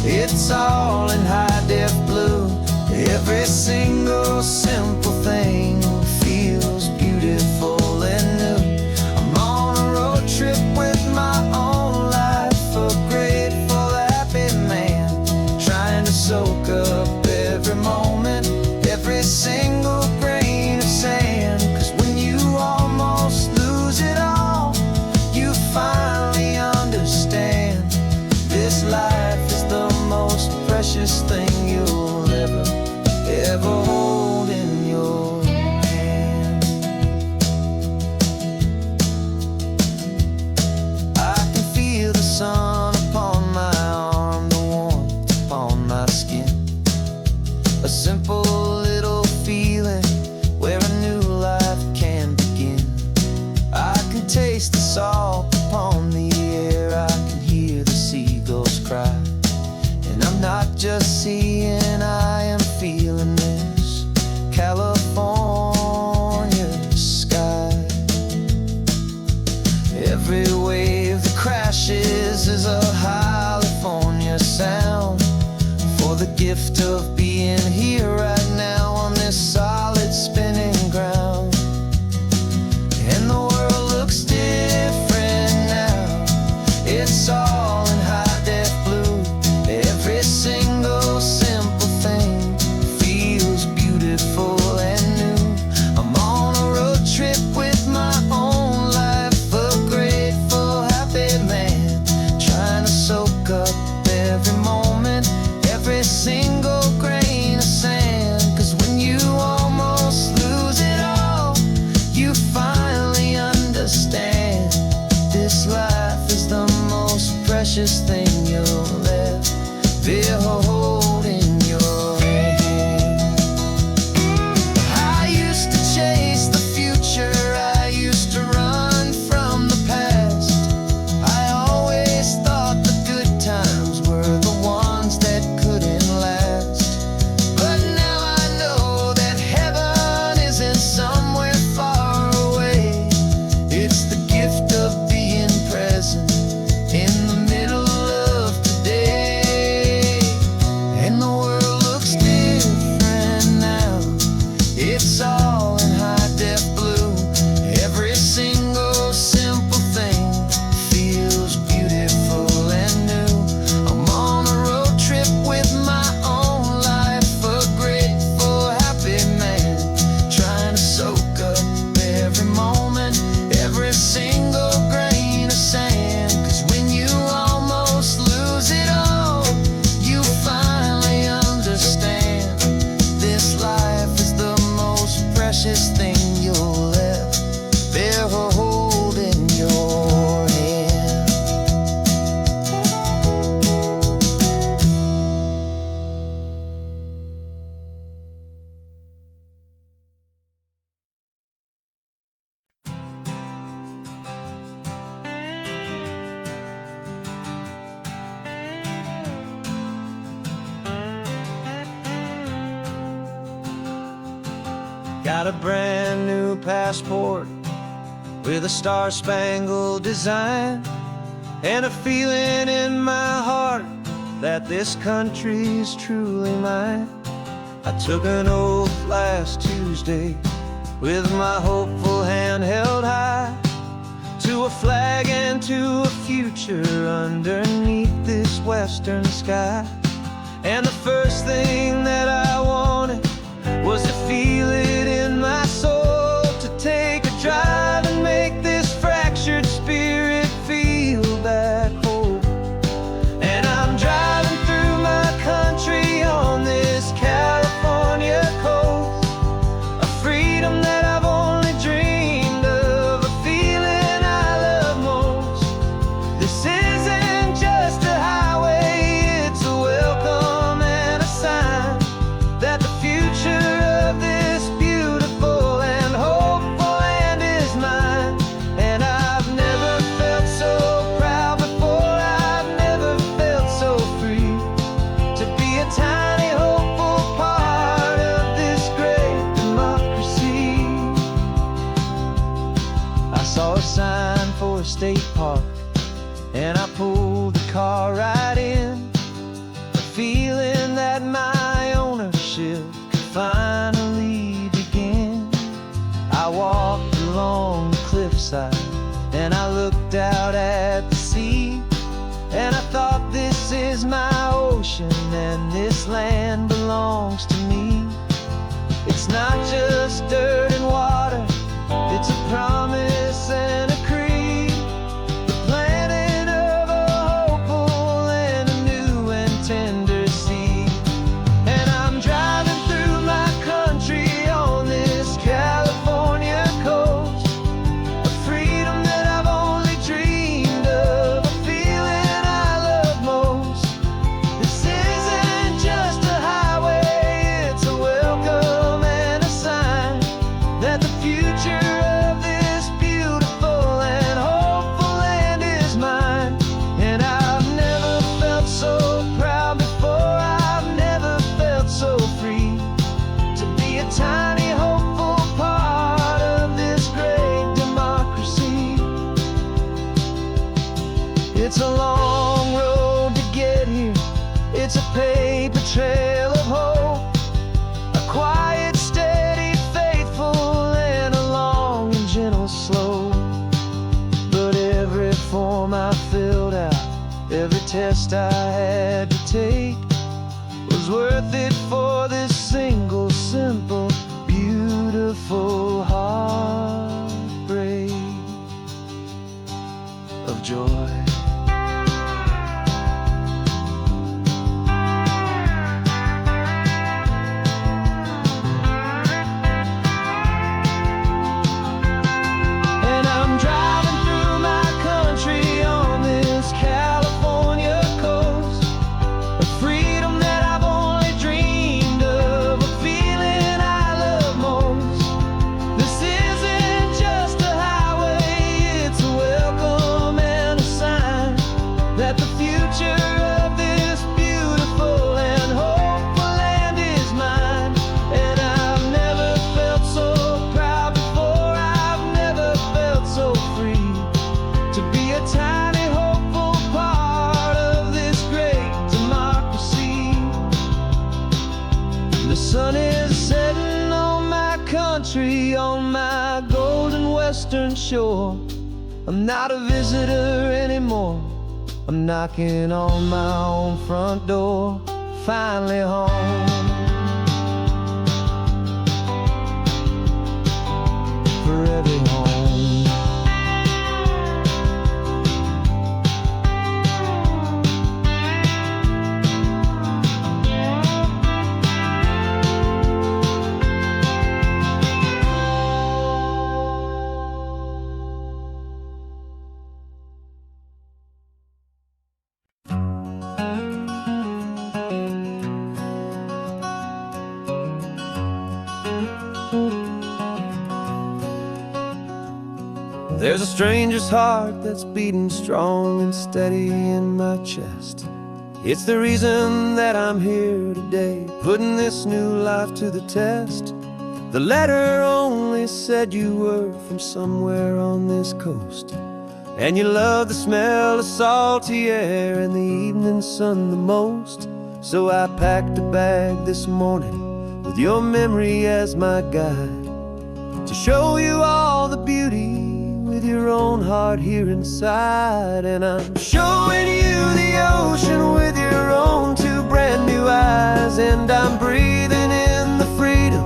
it's all in high-def blue. Every single simple thing feels beautiful and new. I'm on a road trip with my own life, a grateful, happy man, trying to soak up every moment, every single grain of sand. 'Cause when you almost lose it all, you finally understand this life is the most precious thing you'll ever hold in your hand. I can feel the sun upon my arm, the warmth upon my skin, a simple little feeling where a new life can begin. I can taste the salt upon the air, I can hear the seagulls cry, and I'm not just seeing, I am feeling this California sky. Every wave that crashes is a California sound, for the gift of being here right now on this solid spinning ground. And the world looks different now, it's all in high-def blue. Every single simple thing feels beautiful and new. I'm on a road trip with my own life, a grateful, happy man, trying to soak up every moment, every single grain of sand. 'Cause when you almost lose it all, you finally understand this life is the most precious thing you'll ever hold in your hand. I used to chase the future, I used to run from the past. I always thought the good times were the ones that couldn't last. But now I know that heaven isn't somewhere far away. It's the gift of being present in the middle of today. And the world looks different now, it's all in high-def blue. Every single simple thing feels beautiful and new. I'm on a road trip with my own life, a grateful, happy man, trying to soak up every moment, every single grain of sand. 'Cause when you almost lose it all, you finally understand this life is the most precious thing you'll ever hold in your hand. Got a brand new passport with a star-spangled design, and a feeling in my heart that this country's truly mine. I took an oath last Tuesday with my hopeful hand held high, to a flag and to a future underneath this western sky. And the first thing that I wanted was to feel it in my soul, to take a drive and make this fractured spirit feel back home. And I'm driving through my country on this California coast, a free belongs to me. It's not just dirt and water, it's a promise and a creed, the planting of a hopeful and a new and tender seed. And I'm driving through my country on this California coast, a freedom that I've only dreamed of, a feeling I love most. This isn't just a highway, it's a welcome and a sign that the future of this beautiful and hopeful land is mine. And I've never felt so proud before, I've never felt so free to be a tiny hopeful part of this great democracy. It's a long road to get here, it's a paper trail of hope, a quiet, steady, faithful, and a long and gentle slope. But every form I filled out, every test I had to take, was worth it for this single, simple, beautiful heartbreak of joy. And I'm driving through my country on this California coast, a freedom that I've only dreamed of, a feeling I love most. This isn't just a highway, it's a welcome and a sign that the future of this beautiful and hopeful land is mine. And I've never felt so proud before, I've never felt so free to be a tiny hopeful part of this great democracy. The sun is setting on my country, on my golden western shore. I'm not a visitor anymore, I'm knocking on my own front door, finally home. Forever home. There's a stranger's heart that's beating strong and steady in my chest. It's the reason that I'm here today, putting this new life to the test. The letter only said you were from somewhere on this coast, and you love the smell of salty air and the evening sun the most. So I packed a bag this morning with your memory as my guide, to show you all the beauty with your own heart here inside. And I'm showing you the ocean with your own two brand new eyes, and I'm breathing in the freedom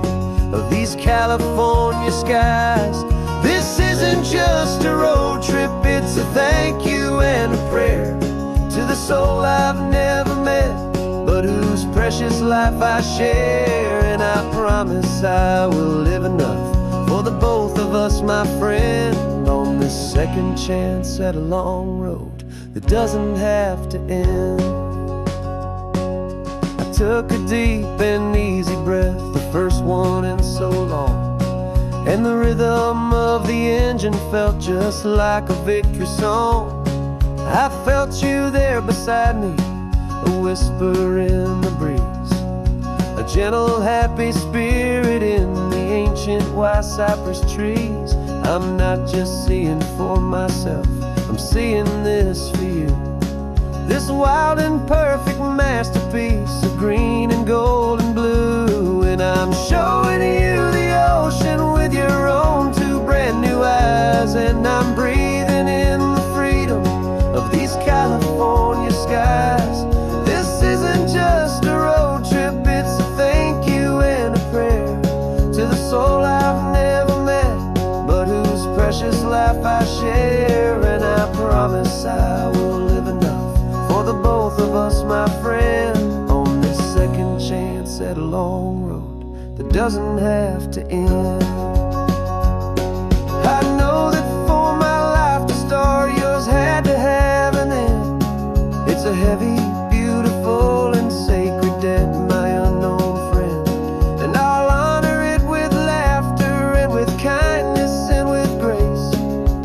of these California skies. This isn't just a road trip, it's a thank you and a prayer to the soul I've never met, but whose precious life I share. And I promise I will live enough for the both of us, my friend, on this second chance at a long road that doesn't have to end. I took a deep and easy breath, the first one in so long, and the rhythm of the engine felt just like a victory song. I felt you there beside me, a whisper in the breeze, a gentle happy spirit in the ancient white cypress trees. I'm not just seeing for myself, I'm seeing this for you, this wild and perfect masterpiece of green and gold and blue. And I'm showing you the ocean with your own two brand new eyes, and I'm breathing in the freedom of these California skies. This isn't just a road trip, it's a thank promise I will live enough for the both of us, my friend, on this second chance at a long road that doesn't have to end. I know that for my life to start, yours had to have an end. It's a heavy, beautiful, and sacred debt, my unknown friend, and I'll honor it with laughter and with kindness and with grace,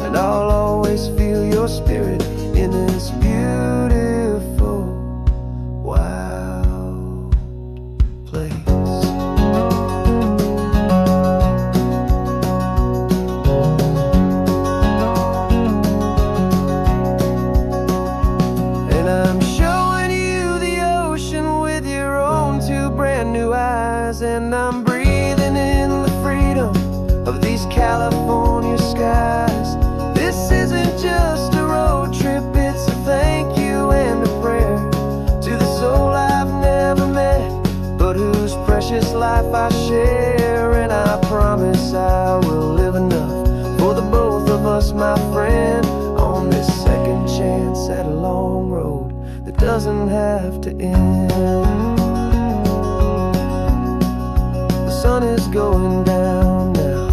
and I'll always feel your spirit in this beautiful, wild place. And I'm showing you the ocean with your own two brand new eyes, and I'm breathing in the freedom of these California skies. This isn't just a road trip, it's a thank you and a prayer to the soul I've never met, but whose precious life I share. And I promise I will live enough for the both of us, my friend, on this second chance at a long road that doesn't have to end. The sun is going down now.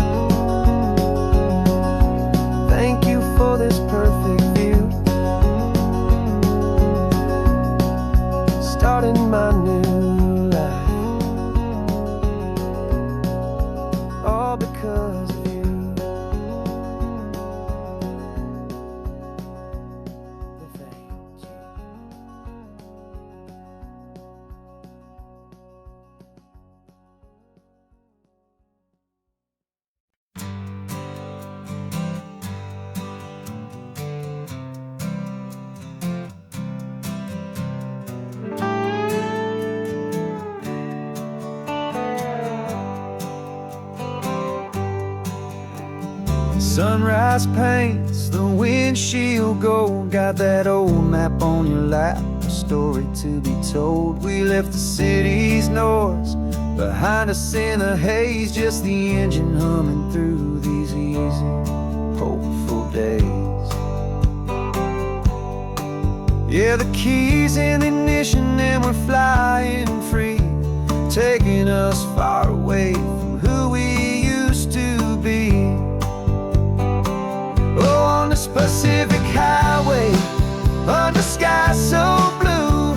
Thank you for this perfect view, starting my new life, all because of you. Thank you. Sunrise paints the windshield gold, got that old map on your lap, a story to be told. We left the city's noise behind us in the haze, just the engine humming through these easy, hopeful days. Yeah, the keys in the ignition and we're flying free, taking us far away from who we used to be. Oh, on this Pacific highway, under skies so blue,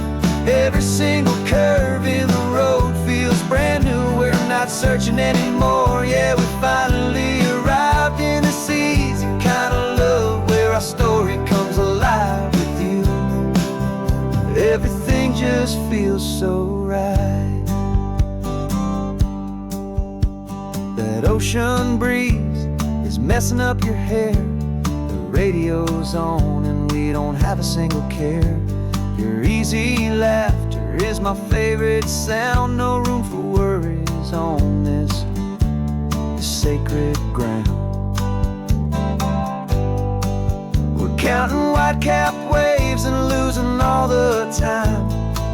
every single curve in the road feels brand new. We're not searching anymore, yeah, we finally arrived in this easy kind of love where our story comes alive with you. Everything just feels so right. That ocean breeze is messing up your hair, radio's on and we don't have a single care. Your easy laughter is my favorite sound, no room for worries on this sacred ground. We're counting white-capped waves and losing all the time,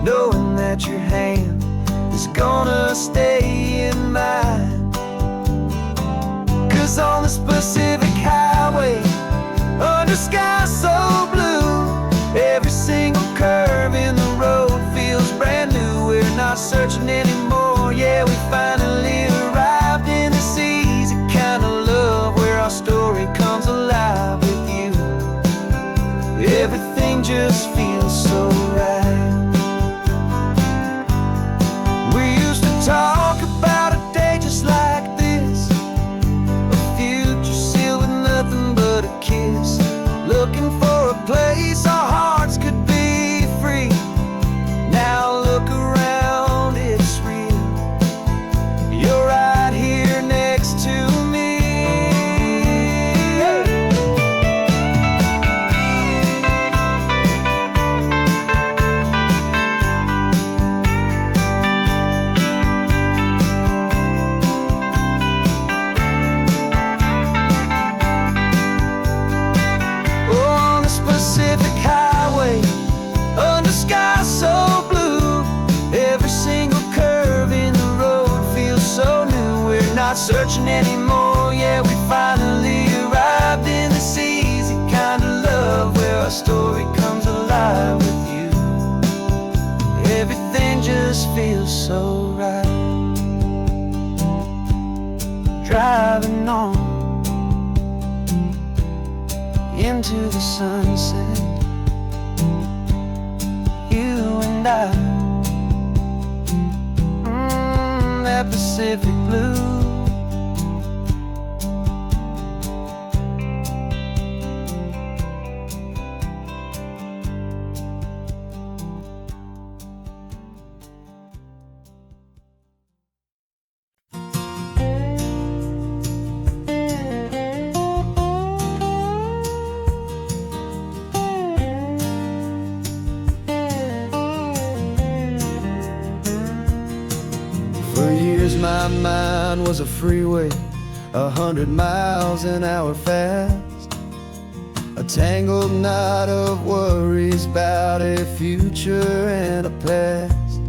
knowing that your hand is gonna stay in mine. 'Cause on this Pacific highway, under skies so blue, every single curve in the road feels brand new. We're not searching anymore, yeah, we finally arrived in this easy kind of love where our story comes alive with you. Everything just feels so right. We used to talk about a day just like this, a future sealed with nothing but a kiss, looking for a place our hearts could be free. Now look around, it's real. You're right here next to me. Pacific highway, under skies so blue, every single curve in the road feels so new. We're not searching anymore, yeah, we finally arrived in this easy kind of love where our feels so right. Driving on into the sunset, you and I, that Pacific blue. For years my mind was a freeway, 100 miles an hour fast, a tangled knot of worries about a future and a past.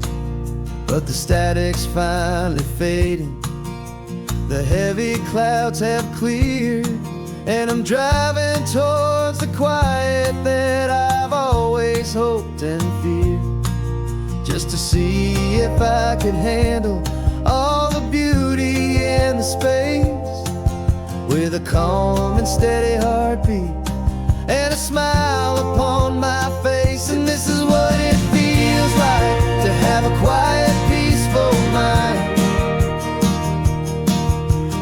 But the static's finally fading, the heavy clouds have cleared, and I'm driving towards the quiet that I've always hoped and feared, just to see if I could handle all the beauty and the space, with a calm and steady heartbeat and a smile upon my face. And this is what it feels like to have a quiet, peaceful mind.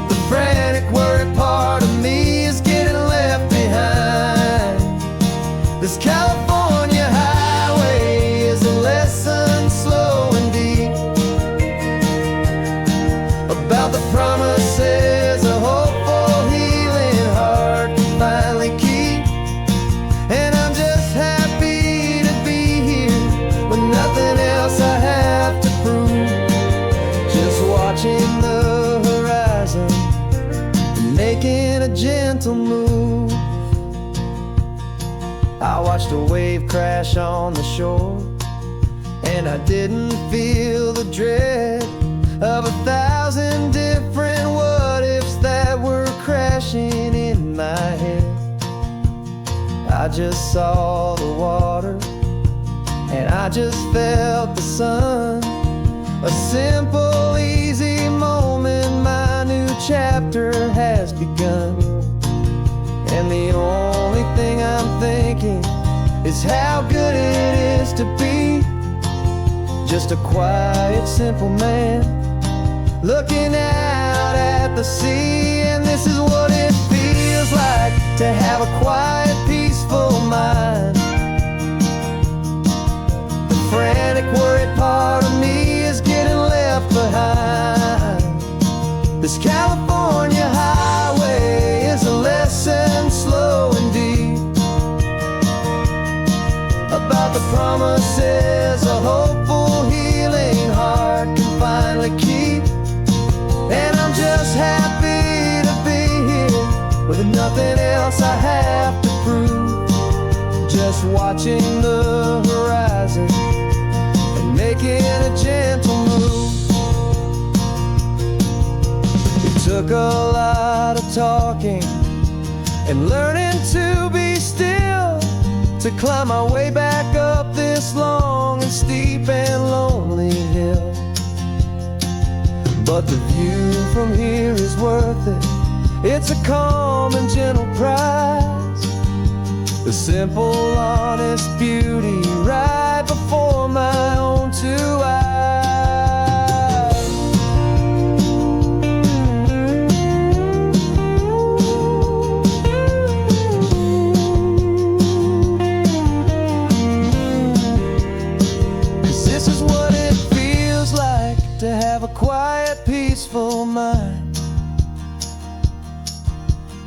The frantic, worried part of me is getting left behind. This California highway is a lesson slow and deep about the promises a hopeful, healing heart can finally keep. And I'm just happy to be here with nothing else I have to prove, just watching the horizon and making a gentle move. I watched a wave crash on the shore, and I didn't feel the dread of 1,000 different what-ifs that were crashing in my head. I just saw the water, and I just felt the sun. A simple, easy moment, my new chapter has begun. And the only thing I'm thinking is how good it is to be just a quiet, simple man looking out at the sea. And this is what it feels like to have a quiet, peaceful mind. The frantic, worried part of me is getting left behind. This California highway is a lesson slow and deep about the promises a hopeful, healing heart can finally keep. And I'm just happy to be here with nothing else I have to prove, just watching the horizon and making a gentle move. It took a lot of talking and learning to be still to climb my way back up this long and steep and lonely hill. But the view from here is worth it. It's a calm and gentle prize, the simple, honest beauty right before my own two eyes. This is what it feels like to have a quiet, peaceful mind.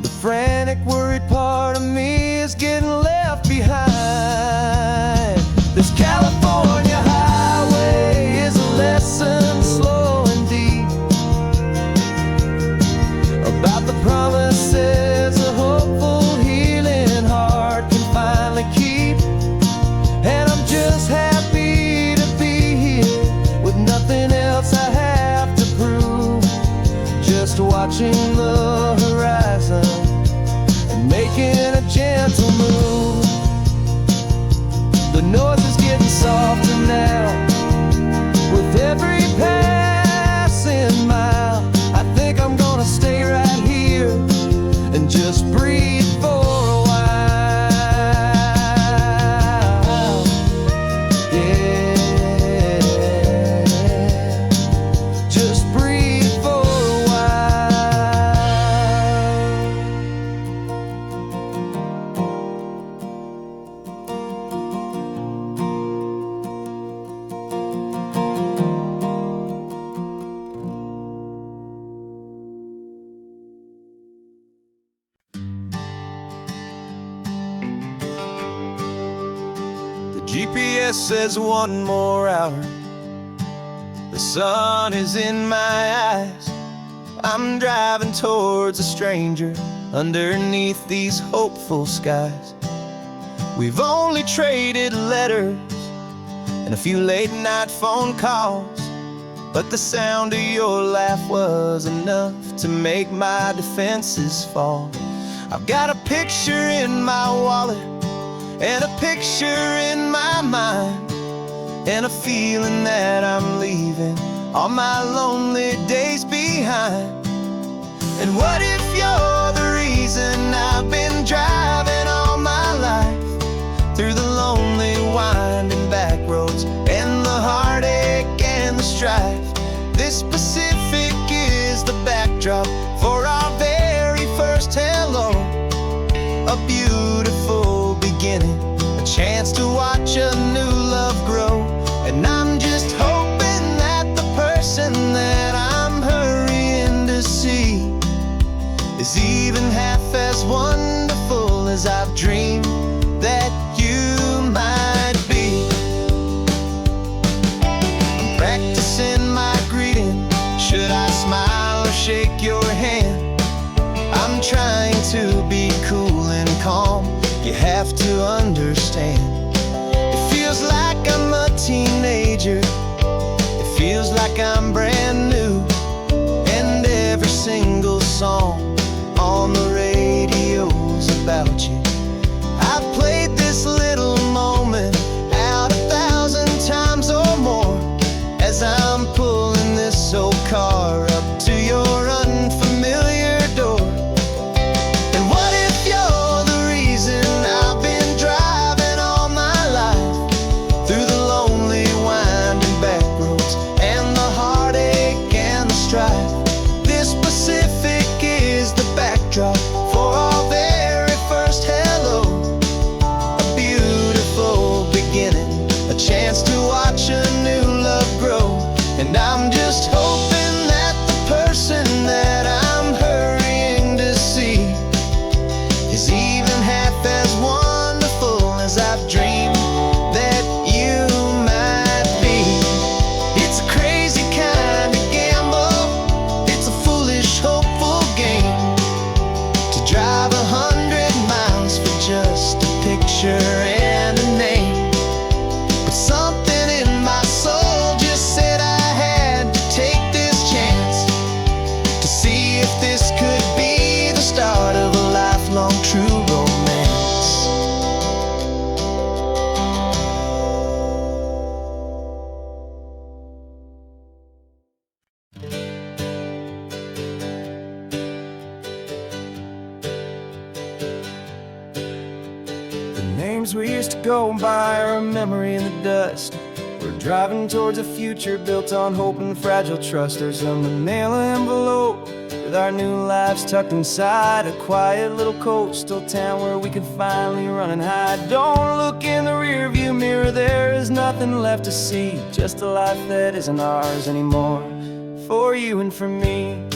The frantic, worried part of me is getting left behind. This California highway is a lesson slow and deep about the promises a hopeful, healing heart can finally keep. And I'm just happy to be here with nothing else I have to prove, just watching the horizon and making a gentle move. The noise is getting softer now with says one more hour. The sun is in my eyes. I'm driving towards a stranger underneath these hopeful skies. We've only traded letters and a few late night phone calls, but the sound of your laugh was enough to make my defenses fall. I've got a picture in my wallet and a picture in my mind, and a feeling that I'm leaving all my lonely days behind. And what if you're the reason I've been driving all my life, through the lonely winding back roads and the heartache and the strife? This Pacific is the backdrop for our very first hello. A beautiful beginning, a chance to watch a new love grow. And I'm just hoping that the person that I'm hurrying to see is even half as wonderful as I've dreamed that you might be. I'm practicing my greeting. Should I smile or shake your hand? I'm trying to be cool and calm. You have to understand. It feels like I'm a teenager. It feels like I'm brand new. And every single song on the radio's about you. I've played this little moment out 1,000 times or more, as I'm pulling this old car up to your unfamiliar door. And what if you're the reason I've been driving all my life, through the lonely winding back roads and the heartache and the strife? This Pacific is the backdrop for our very first hello. A beautiful beginning, a chance to watch a new love grow. And I'm just hoping that the person that I'm hurrying to see is even half as wonderful as I've dreamed that you might be. It's a crazy kind of gamble. It's a foolish, hopeful game to drive 100 miles for just a picture and a name. But something in my soul just said I had to take this chance to see if this could be the start of a lifelong true romance. The names we used to go by are a memory in the dust. We're driving towards a future built on hope and fragile trust. There's a manila envelope with our new lives tucked inside, a quiet little coastal town where we can finally run and hide. Don't look in the rearview mirror, there is nothing left to see, just a life that isn't ours anymore, for you and for me.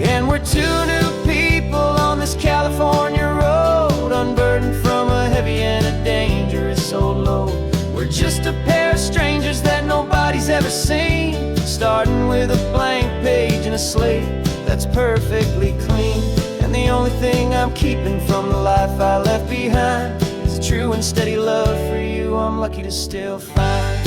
And we're two new people on this California road, unburdened from a heavy and a dangerous old load. We're just a pair of strangers that nobody's ever seen, starting with a blank page and a slate that's perfectly clean. And the only thing I'm keeping from the life I left behind is a true and steady love for you I'm lucky to still find.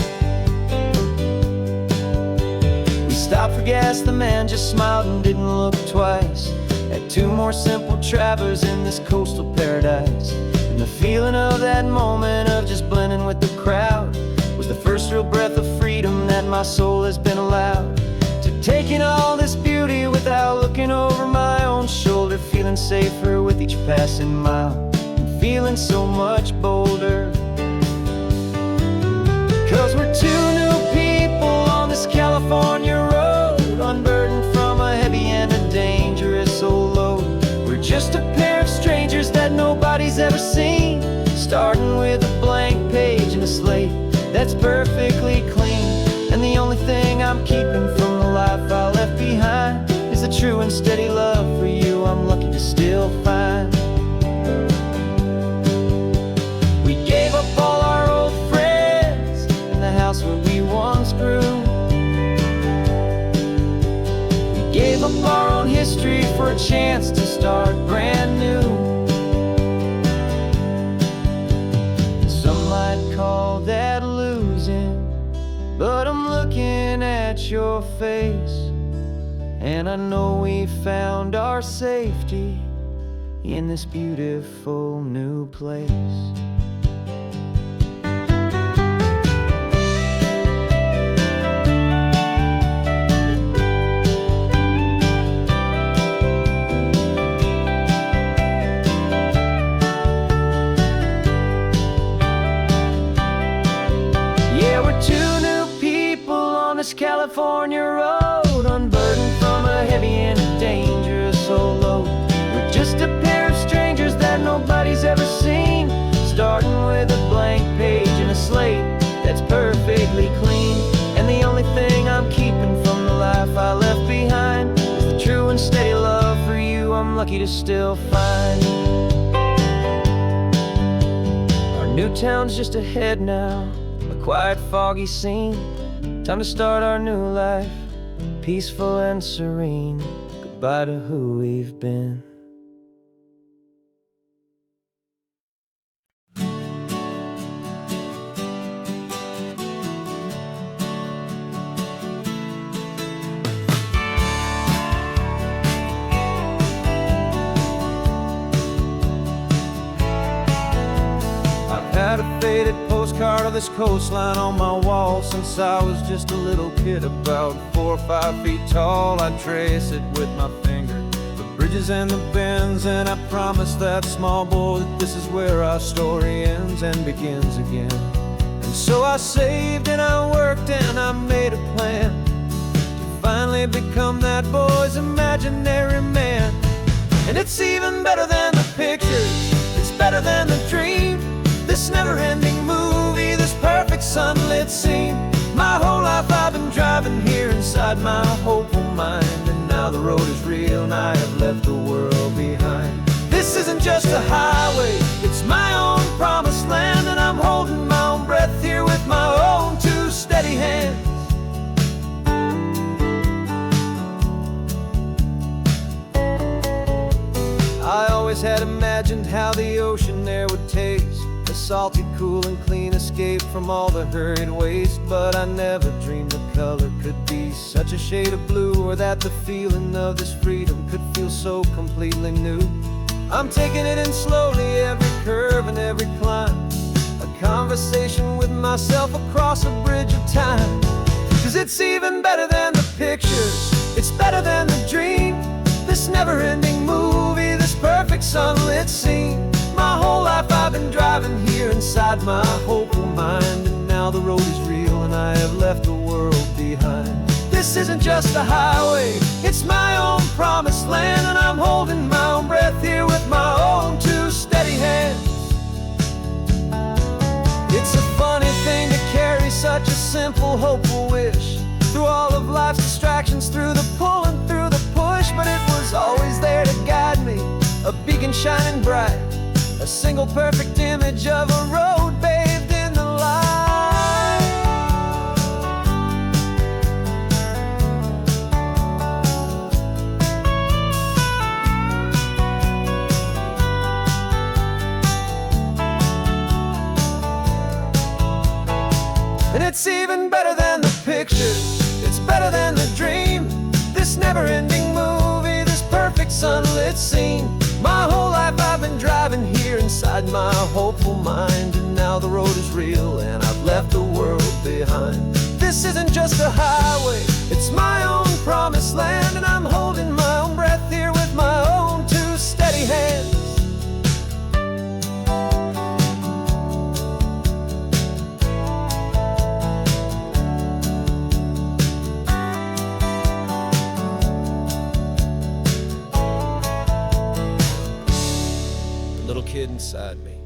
We stopped for gas, the man just smiled and didn't look twice. Had two more simple travelers in this coastal paradise. And the feeling of that moment of just blending with the crowd was the first real breath of freedom that my soul has been allowed to take in all this beauty without looking over my own shoulder, feeling safer with each passing mile and feeling so much bolder. 'Cause we're two new people on this California road, unburdened from a heavy and a dangerous old load. We're just a pair of strangers that nobody's ever seen, starting with a blank page and a slate that's perfectly clean. And the only thing I'm keeping from the life I left behind is a true and steady love for you I'm lucky to still find. We gave up a chance to start brand new. Some might call that losing, but I'm looking at your face, and I know we found our safety in this beautiful new place. Yeah, we're two new people on this California road, unburdened from a heavy and a dangerous old load. We're just a pair of strangers that nobody's ever seen, starting with a blank page and a slate that's perfectly clean. And the only thing I'm keeping from the life I left behind is the true and steady love for you I'm lucky to still find. Our new town's just ahead now, a quiet, foggy scene. Time to start our new life, peaceful and serene. Goodbye to who we've been. Had a faded postcard of this coastline on my wall since I was just a little kid, about 4 or 5 feet tall. I trace it with my finger, the bridges and the bends, and I promised that small boy that this is where our story ends and begins again. And so I saved and I worked and I made a plan to finally become that boy's imaginary man. And it's even better than the pictures, it's better than the dream, this never-ending movie, this perfect sunlit scene. My whole life I've been driving here inside my hopeful mind, and now the road is real and I have left the world behind. This isn't just a highway, it's my own promised land, and I'm holding my own breath here with my own two steady hands. I always had imagined how the ocean there would taste, a salty, cool and clean escape from all the hurried waste. But I never dreamed the color could be such a shade of blue, or that the feeling of this freedom could feel so completely new. I'm taking it in slowly, every curve and every climb, a conversation with myself across a bridge of time. 'Cause it's even better than the pictures, it's better than the dream, this never-ending movie, this perfect sunlit scene. My whole life I've been driving here inside my hopeful mind, and now the road is real and I have left the world behind. This isn't just a highway, it's my own promised land, and I'm holding my own breath here with my own two steady hands. It's a funny thing to carry such a simple, hopeful wish through all of life's distractions, through the pull and through the push, but it was always there to guide me, a beacon shining bright, a single perfect image of a road bathed in the light. And it's even better than the pictures, it's better than the dream, this never-ending movie, this perfect sunlit scene. My whole life I've been driving here inside my hopeful mind, and now the road is real and I've left the world behind. This isn't just a highway, it's my own promised land, and I'm holding my own breath here with my own two steady hands. Little kid inside me.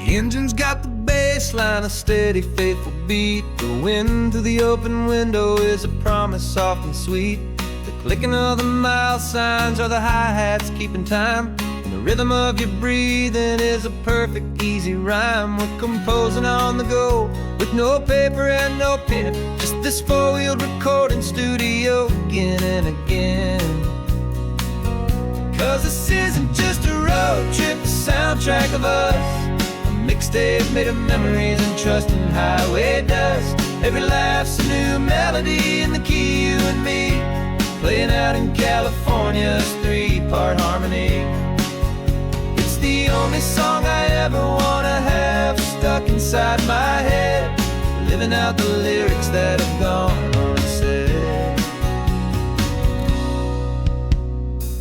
The engine's got the bass line, a steady, faithful beat. The wind through the open window is a promise soft and sweet. The clicking of the mile signs are the hi-hats keeping time. the rhythm of your breathing is a perfect, easy rhyme. We're composing on the go, with no paper and no pen, just this four-wheeled recording studio again and again. 'Cause this isn't just a road trip, the soundtrack of us, a mixtape made of memories and trust in highway dust. Every laugh's a new melody in the key, you and me, playing out in California's three-part harmony. It's the only song I ever wanna have stuck inside my head, living out the lyrics that have gone unsaid.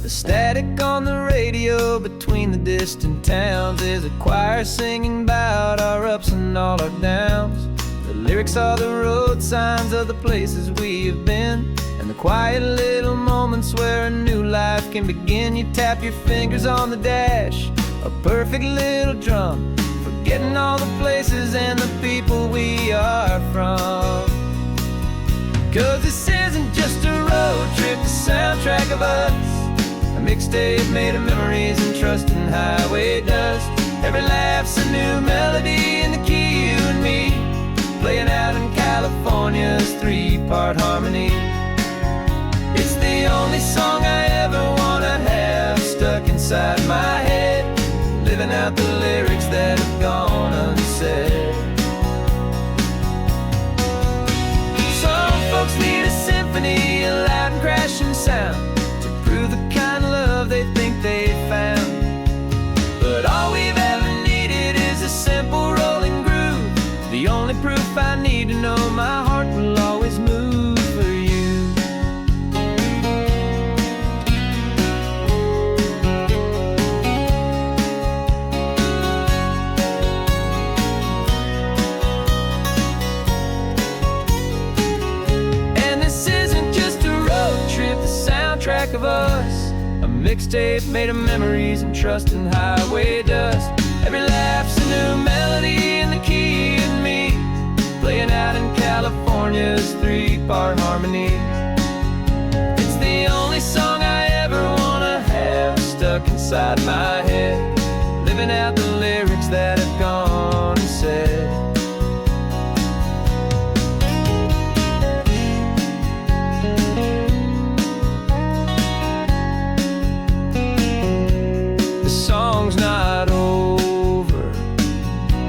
The static on the radio between the distant towns is a choir singing about our ups and all our downs. The lyrics are the road signs of the places we have been, and the quiet little moments where a new life can begin. You tap your fingers on the dash, a perfect little drum, forgetting all the places and the people we are from. 'Cause this isn't just a road trip, the soundtrack of us, a mixtape made of memories and trust in highway dust. Every laugh's a new melody in the key, you and me, playing out in California's three-part harmony. It's the only song I ever wanna have stuck inside my head, living out the lyrics that have gone unsaid. Some folks need a symphony, a loud and crashing sound, to prove the kind of love they think they found. But all we've ever needed is a simple rolling groove, the only proof I need to know my heart will always move for you. And this isn't just a road trip, the soundtrack of us, a mixtape made of memories and trust in highway dust. Every laugh's a new melody in the key, and me, playing out in California's three-part harmony. It's the only song I ever wanna have stuck inside my head, living out the lyrics that have gone unsaid. The song's not over,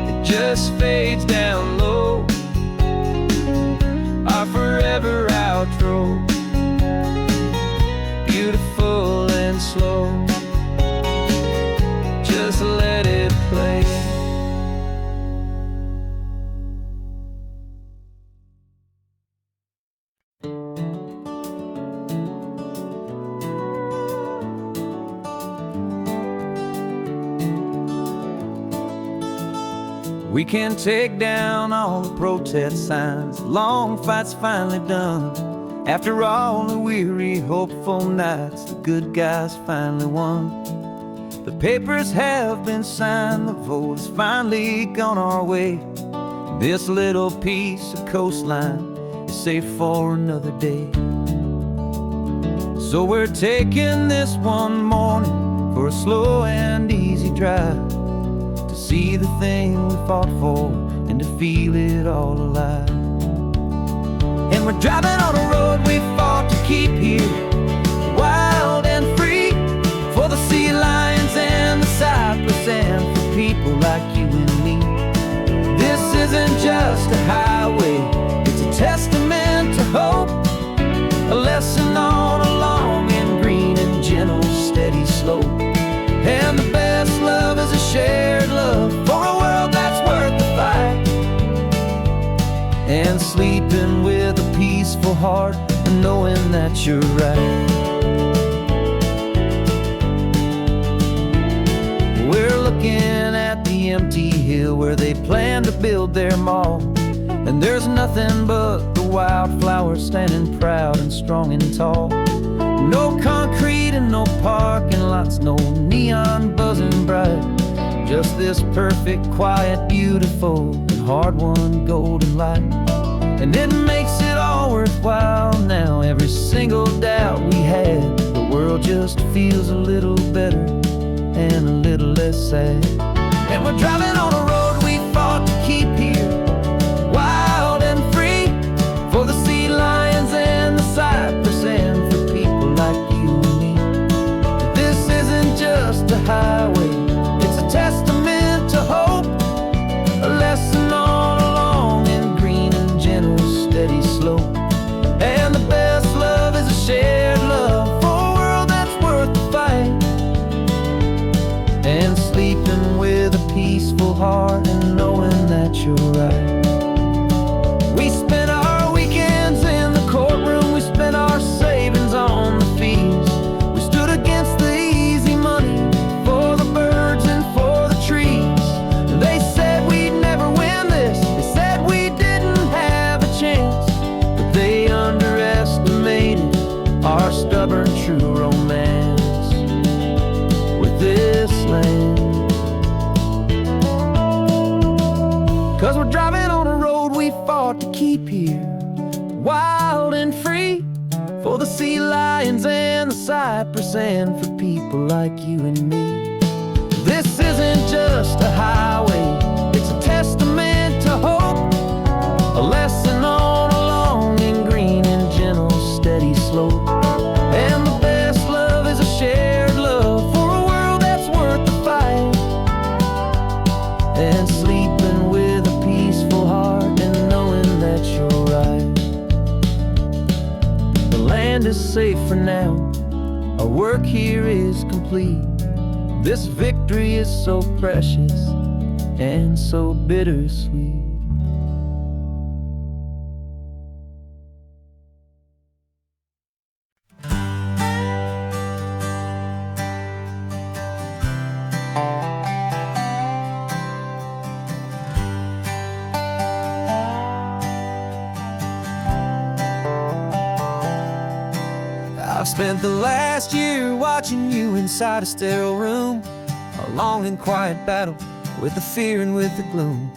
it just fades down low, our forever outro, beautiful and slow. Just let it play. We can take down all the protest signs, long fight's finally done. After all the weary, hopeful nights, the good guys finally won. The papers have been signed, the vote has finally gone our way. This little piece of coastline is safe for another day. So we're taking this one morning for a slow and easy drive, to see the thing we fought for and to feel it all alive. And we're driving on a road we fought to keep here, wild and free, for the sea lions and the cypress and for people like you and me. This isn't just a highway, it's a testament to hope, a lesson on a long and green and gentle steady slope. And the best love is a shared love for a world that's worth the fight, and sleeping with a peaceful heart and knowing that you're right. We're looking at the empty hill where they plan to build their mall, and there's nothing but the wildflowers standing proud and strong and tall. No concrete and no parking lots, no neon buzzing bright, just this perfect, quiet, beautiful, and hard-won golden light. And it makes it all worthwhile now, every single doubt we had. The world just feels a little better and little less sad. And we're driving on a road we fought to keep here, wild and free, for the sea lions and the cypress and for people like you and me. This isn't just a highway, it's a testament to hope, a lesson on a long and green and gentle steady slope. And the best love is a shared love for a world that's worth the fight, and sleeping with a peaceful heart and knowing that you're right. We spent our weekends in the courtroom, we spent our savings on the fees. We stood against the easy money for the birds and for the trees. They said we'd never win this, they said we didn't have a chance, but they underestimated our stubborn true romance with this land. 'Cause we're driving on a road we fought to keep here, wild and free, for the sea lions and the cypress and for people like you and me. This isn't just a highway, it's a testament to hope, a lesson on a long and green and gentle steady slope. And the best love is a shared love for a world that's worth the fight, and sleeping with a peaceful heart and knowing that you're right. The land is safe for now, our work here is complete. This victory is so precious and so bittersweet. I've spent the last year watching you inside a sterile room, a long and quiet battle with the fear and with the gloom.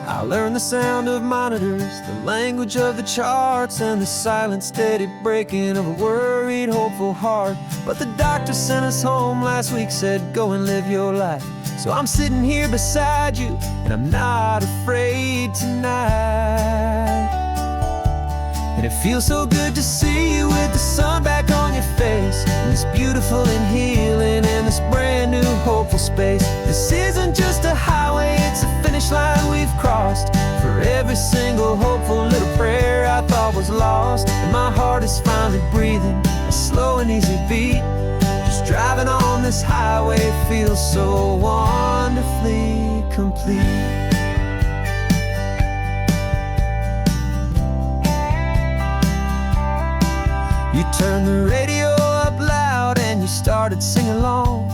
I learned the sound of monitors, the language of the charts, and the silent steady breaking of a worried, hopeful heart. But the doctor sent us home last week, said go and live your life. So I'm sitting here beside you, and I'm not afraid tonight. And it feels so good to see you with the sun back on your face, and this beautiful and healing in this brand new hopeful space. This isn't just a highway, it's a finish line we've crossed. For every single hopeful little prayer I thought was lost, and my heart is finally breathing a slow and easy beat. Just driving on this highway feels so wonderfully complete. You turned the radio up loud and you started singing along,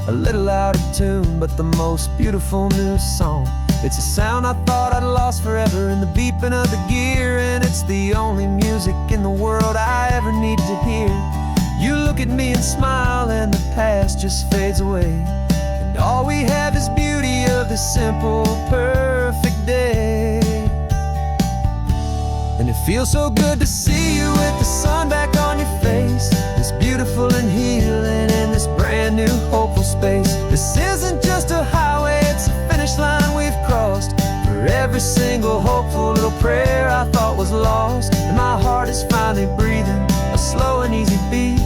a little out of tune, but the most beautiful new song. It's a sound I thought I'd lost forever in the beeping of the gear, and it's the only music in the world I ever need to hear. You look at me and smile and the past just fades away, and all we have is beauty of this simple, perfect day. And it feels so good to see you with the sun back on your face, this beautiful and healing in this brand new hopeful space. This isn't just a highway, it's a finish line we've crossed. For every single hopeful little prayer I thought was lost, and my heart is finally breathing a slow and easy beat.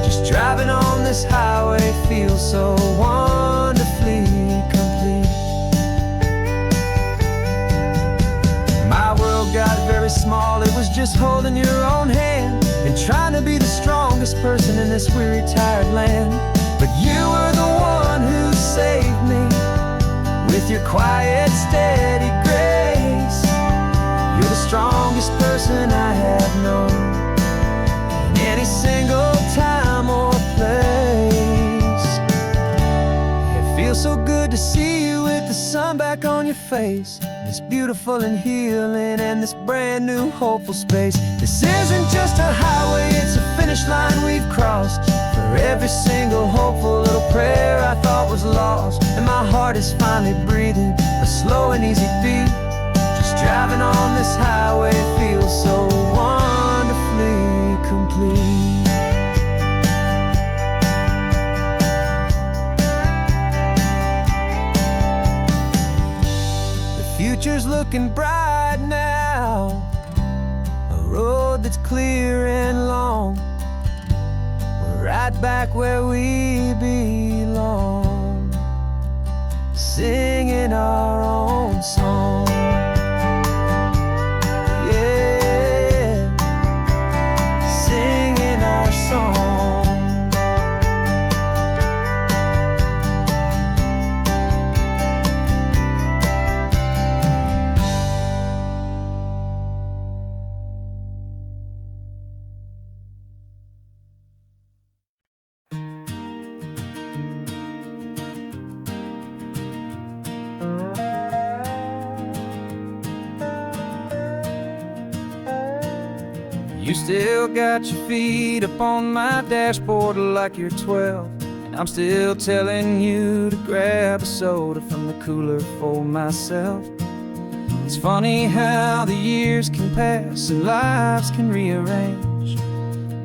Just driving on this highway feels so wonderfully complete. My world got very small, it was just holding your own hand and trying to be the strongest person in this weary, tired land. But you were the one who saved me with your quiet, steady grace. You're the strongest person I have known in any single time or place. It feels so good to see you with the sun back on your face, this beautiful and healing and this brand new hopeful space. This isn't just a highway, it's a finish line we've crossed. For every single hopeful little prayer I thought was lost, and my heart is finally breathing a slow and easy beat. Just driving on this highway feels so wonderfully complete. looking bright now, a road that's clear and long. We're right back where we belong, singing our own song. Yeah, singing our song. You still got your feet up on my dashboard like you're 12, and I'm still telling you to grab a soda from the cooler for myself. It's funny how the years can pass and lives can rearrange,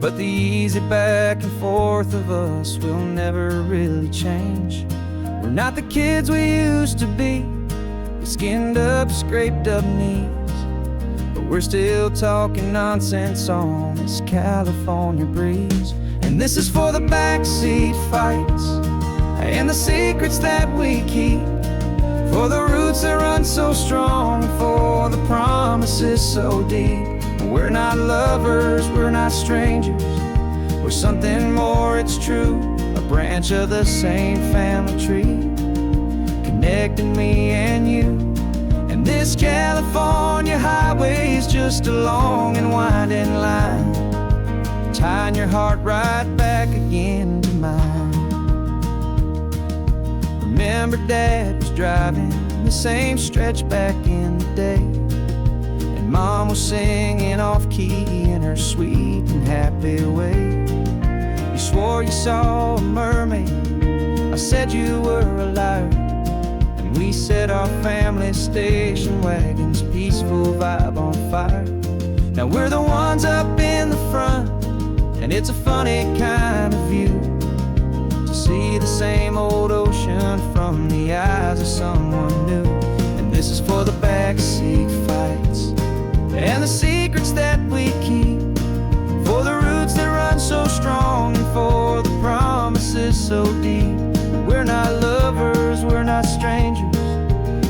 but the easy back and forth of us will never really change. We're not the kids we used to be, with skinned up, scraped up knees, but we're still talking nonsense on this California breeze. And this is for the backseat fights and the secrets that we keep, for the roots that run so strong, for the promises so deep. We're not lovers, we're not strangers, we're something more, it's true, a branch of the same family tree, connecting me and you. And this California highway is just a long and winding line, tying your heart right back again to mine. Remember Dad was driving the same stretch back in the day, and Mom was singing off-key in her sweet and happy way. You swore you saw a mermaid, I said you were a liar, and we set our family station wagon's peaceful vibe on fire. Now we're the ones up in the front, and it's a funny kind of view to see the same old ocean from the eyes of someone new. And this is for the backseat fights and the secrets that we keep, for the roots that run so strong, and for the promises so deep. We're not lovers, we're not strangers,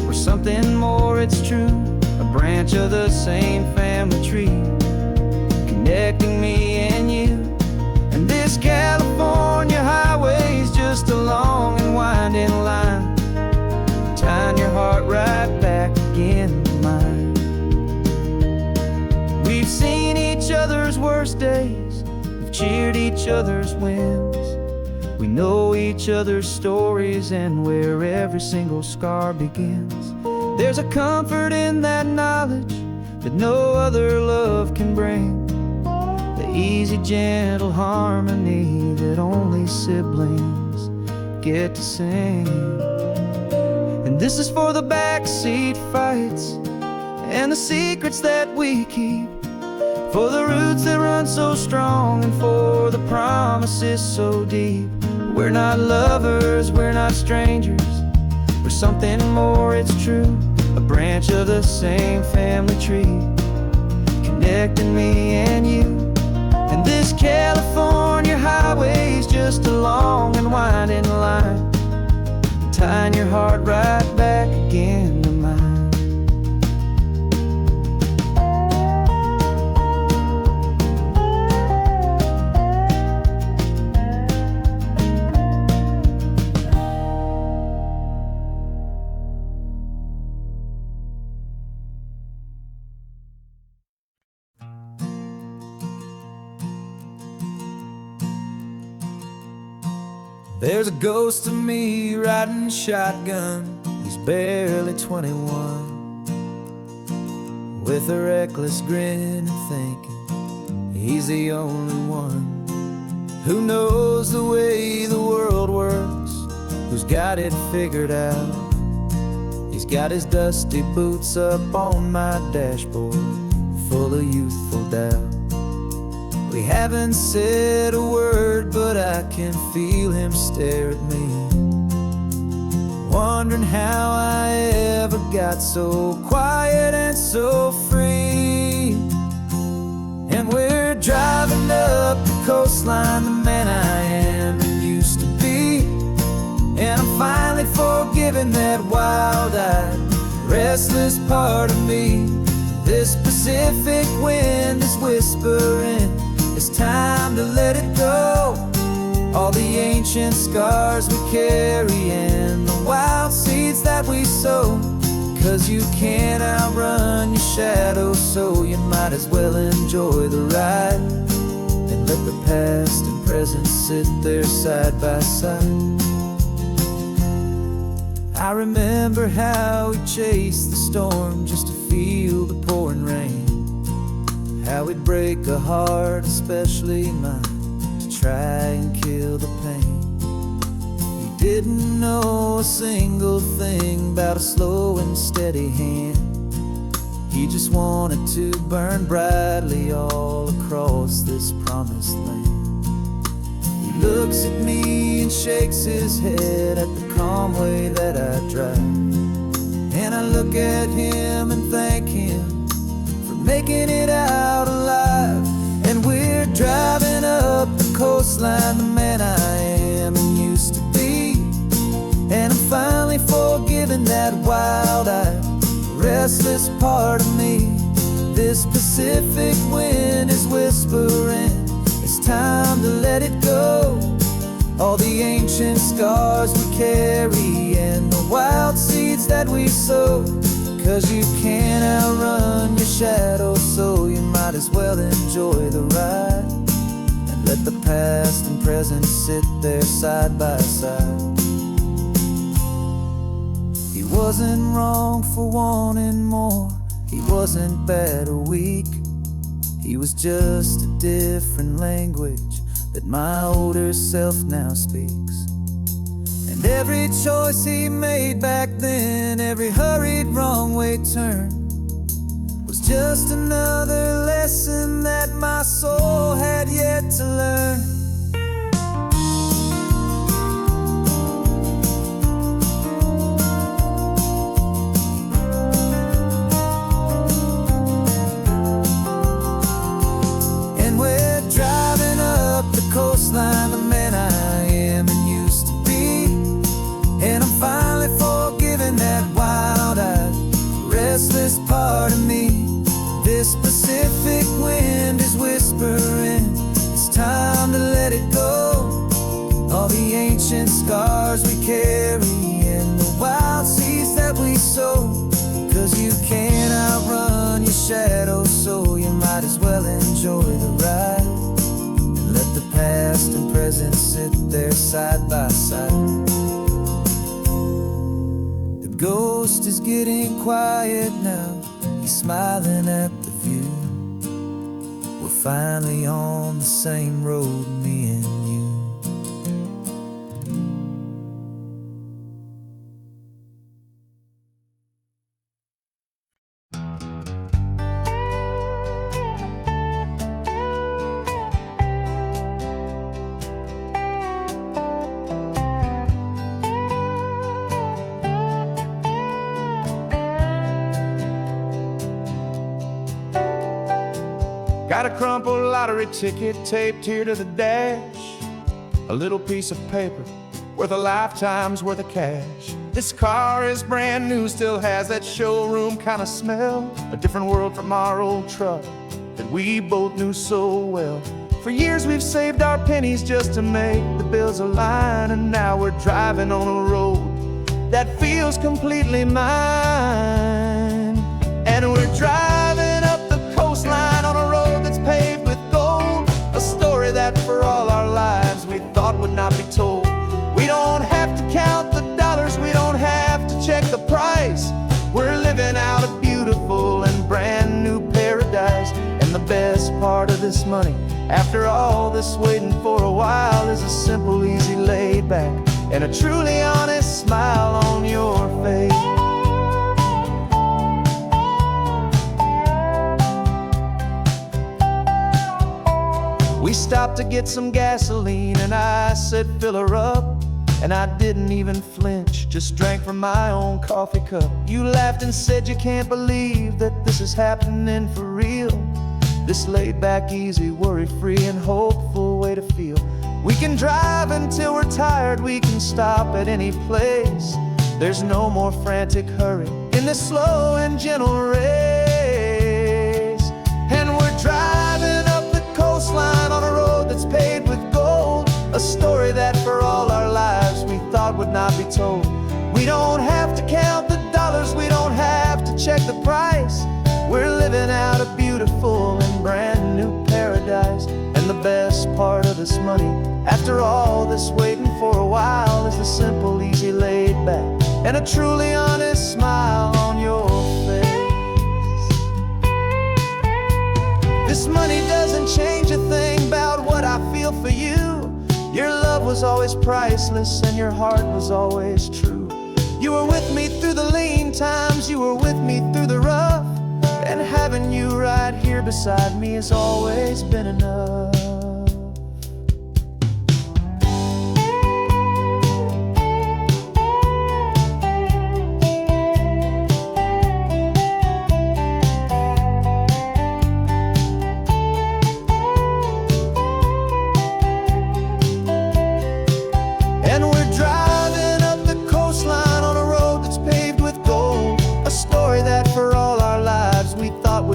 we're something more, it's true, a branch of the same family tree, connecting me and you. And this California highway is just a long and winding line, tying your heart right back again to mine. We've seen each other's worst days, we've cheered each other's wins, we know each other's stories and where every single scar begins. There's a comfort in that knowledge that no other love can bring, the easy, gentle harmony that only siblings get to sing. And this is for the backseat fights and the secrets that we keep, for the roots that run so strong, and for the promises so deep. We're not lovers, we're not strangers, we're something more, it's true, a branch of the same family tree, connecting me and you. And this California highway is just a long and winding line, tying your heart right back again to mine. There's a ghost of me riding shotgun, he's barely 21, with a reckless grin and thinking he's the only one who knows the way the world works, who's got it figured out. He's got his dusty boots up on my dashboard, full of youthful doubt. We haven't said a word, but I can feel him stare at me, wondering how I ever got so quiet and so free. And we're driving up the coastline, the man I am and used to be. And I'm finally forgiving that wild-eyed, restless part of me. This Pacific wind is whispering, it's time to let it go. All the ancient scars we carry and the wild seeds that we sow. 'Cause you can't outrun your shadow, so you might as well enjoy the ride. And let the past and present sit there side by side. I remember how we chased the storm just to feel the pouring rain. How we'd break a heart, especially mine, to try and kill the pain. He didn't know a single thing about a slow and steady hand. He just wanted to burn brightly all across this promised land. He looks at me and shakes his head at the calm way that I drive. And I look at him and thank him for making it out alive. And we're driving up the coastline, the man I am and used to be. And I'm finally forgiving that wild-eyed, restless part of me. This Pacific wind is whispering, it's time to let it go. All the ancient scars we carry and the wild seeds that we sow. 'Cause you can't outrun your shadow, so you might as well enjoy the ride. And let the past and present sit there side by side. He wasn't wrong for wanting more, he wasn't bad or weak. He was just a different language that my older self now speaks. And every choice he made back then, every hurried wrong way turn, was just another lesson that my soul had yet to learn. Coastline, the man I am and used to be. And I'm finally forgiving that wild-eyed, restless part of me. This Pacific wind is whispering, it's time to let it go. All the ancient scars we carry and the wild seeds that we sow. 'Cause you can't outrun your shadow, so you might as well enjoy the ride. Let the past and present sit there side by side. The ghost is getting quiet now, he's smiling at the view. We're finally on the same road, me and you. Got a crumpled lottery ticket taped here to the dash. A little piece of paper worth a lifetime's worth of cash. This car is brand new, still has that showroom kind of smell. A different world from our old truck that we both knew so well. For years we've saved our pennies just to make the bills align. And now we're driving on a road that feels completely mine. And we're driving up the coastline on a road that's paved with gold. A story that for all our lives we thought would not be told. We don't have to count the dollars, we don't have to check the price. We're living out a beautiful and brand new paradise. And the best part of this money, after all this waiting for a while, is a simple, easy laid back and a truly honest smile on your face. We stopped to get some gasoline and I said fill her up. and I didn't even flinch, just drank from my own coffee cup. You laughed and said you can't believe that this is happening for real. This laid back, easy, worry-free and hopeful way to feel. We can drive until we're tired, we can stop at any place. There's no more frantic hurry in this slow and gentle race. And we're driving up the coastline on a road that's paved with gold, a story that for all our lives we thought would not be told. We don't have to count the dollars, we don't have to check the price. We're living out a beautiful and brand new paradise. And the best part of this money, after all this waiting for a while, is the simple, easy, laid back, and a truly honest smile on your face. This money doesn't change a thing about what I feel for you. Your love was always priceless and your heart was always true. You were with me through the lean times, you were with me through the rough, and having you right here beside me has always been enough.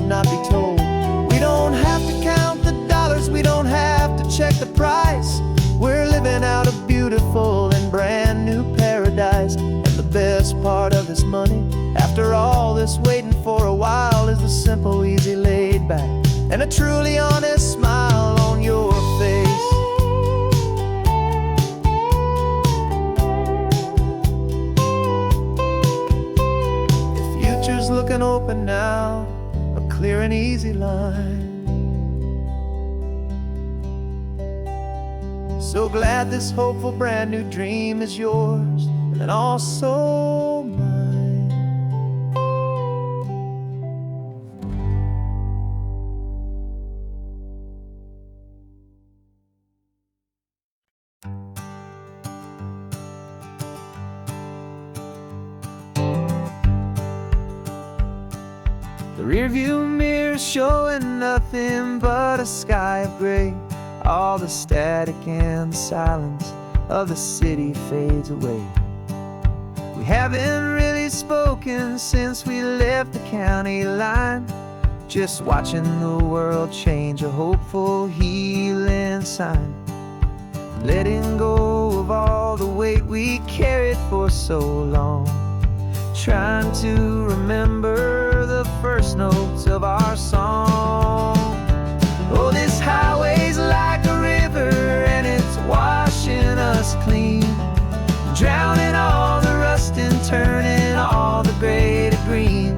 Not be told. We don't have to count the dollars, we don't have to check the price. We're living out a beautiful and brand new paradise. And the best part of this money, after all this waiting for a while, is the simple, easy, laid back, and a truly honest smile on your face. The future's looking open now, clear and easy line. So glad this hopeful brand new dream is yours and also mine. The rearview mirror showing nothing but a sky of gray. All the static and the silence of the city fades away. We haven't really spoken since we left the county line, just watching the world change, a hopeful healing sign. Letting go of all the weight we carried for so long, trying to remember the first notes of our song. Oh, this highway's like a river and it's washing us clean, drowning all the rust and turning all the gray to green.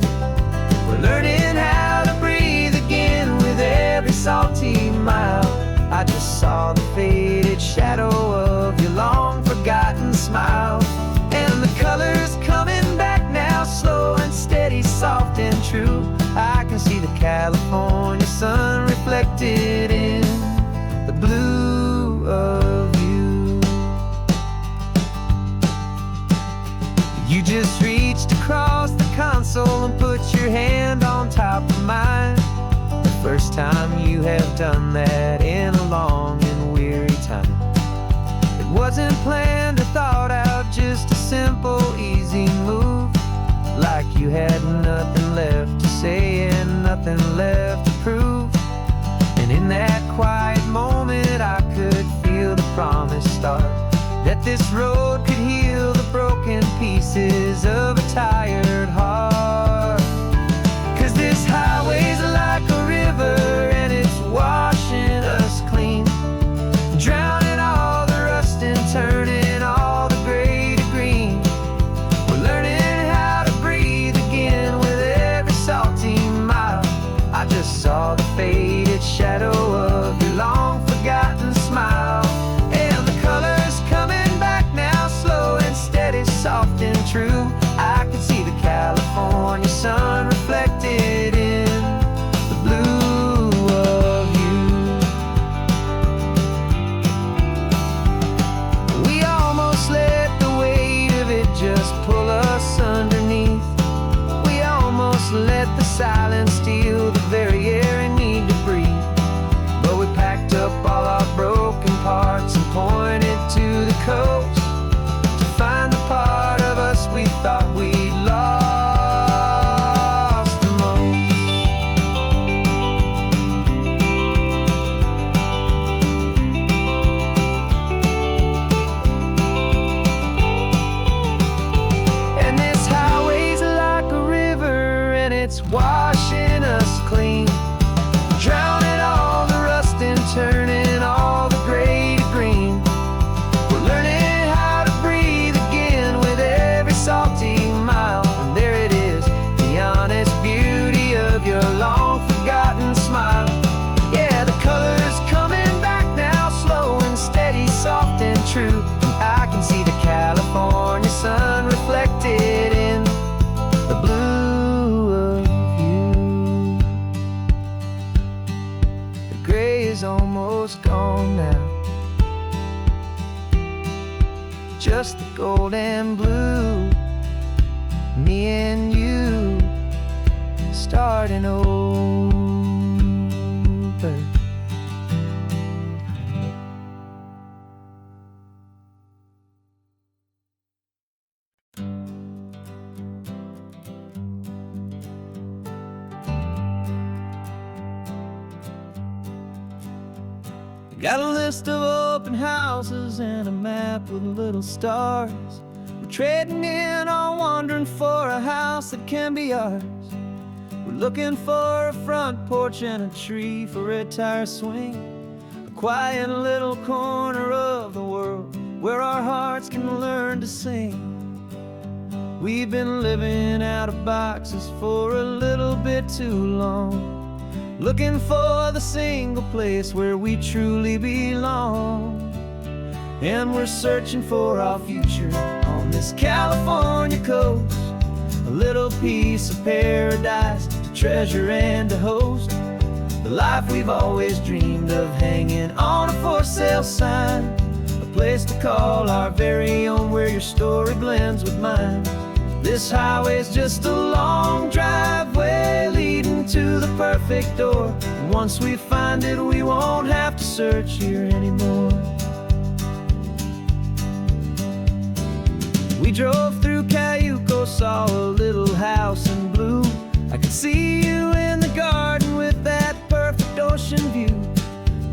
We're learning how to breathe again with every salty mile. I just saw the faded shadow of your long forgotten smile, and the colors coming back now, slow and steady, soft and true. I can see the California sun reflected in the blue of you. You just reached across the console and put your hand on top of mine. The first time you have done that in a long and weary time. It wasn't planned or thought out, just a simple, easy move. Like you had nothing left to say and nothing left to prove. And in that quiet moment I could feel the promise start, that this road could heal the broken pieces of a tired heart. 'Cause this highway's like a river and it's washing us clean, drowning all the rust and turning all the gray to green. We're learning how to breathe again with every salty mile. I just saw the faded shadow of your long forgotten smile, and the colors coming back now, slow and steady, soft and true. I can see the California sun reflected in the blue of you. We almost let highway's almost gone now. Just the gold and blue, me and you starting over. Got a list of open houses and a map with little stars. We're trading in our wandering for a house that can be ours. We're looking for a front porch and a tree for a tire swing, a quiet little corner of the world where our hearts can learn to sing. We've been living out of boxes for a little bit too long, looking for the single place where we truly belong. And we're searching for our future on this California coast, a little piece of paradise to treasure and to host, the life we've always dreamed of, hanging on a for sale sign, a place to call our very own, where your story blends with mine. This highway's just a long driveway leading to the perfect door, and once we find it, we won't have to search here anymore. We drove through Cayuco, saw a little house in blue. I could see you in the garden with that perfect ocean view.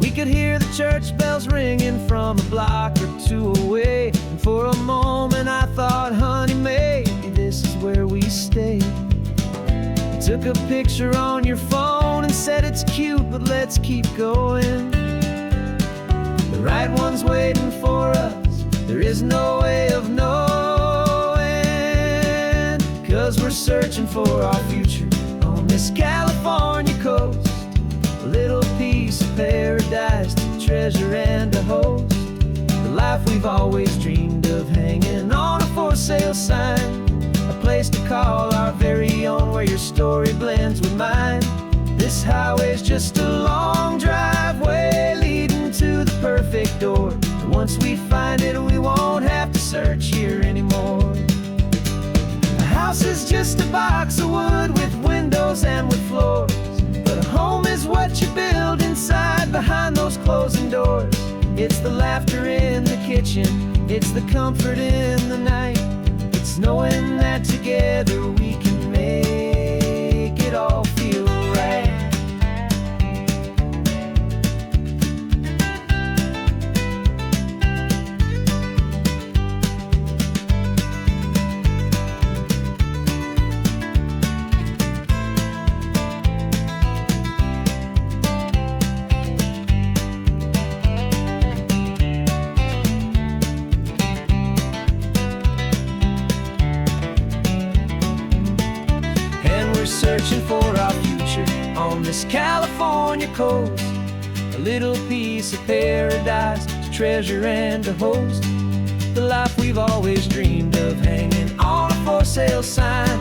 We could hear the church bells ringing from a block or two away, and for a moment I thought, honey, maybe this is where we stay. You took a picture on your phone and said it's cute, but let's keep going. The right one's waiting for us, there is no way of knowing, 'cause we're searching for our future on this California coast, a little piece of paradise to treasure and to host, the life we've always dreamed of, hanging on a for sale sign, a place to call our very own, where your story blends with mine. This highway's just a long driveway leading to the perfect door, and once we find it, we won't have to search here anymore. A house is just a box of wood with windows and with floors, but a home is what you build inside behind those closing doors. It's the laughter in the kitchen, it's the comfort in the night, it's knowing that together we can make it all feel right. Searching for our future on this California coast, a little piece of paradise to treasure and to host, the life we've always dreamed of, hanging on a for sale sign,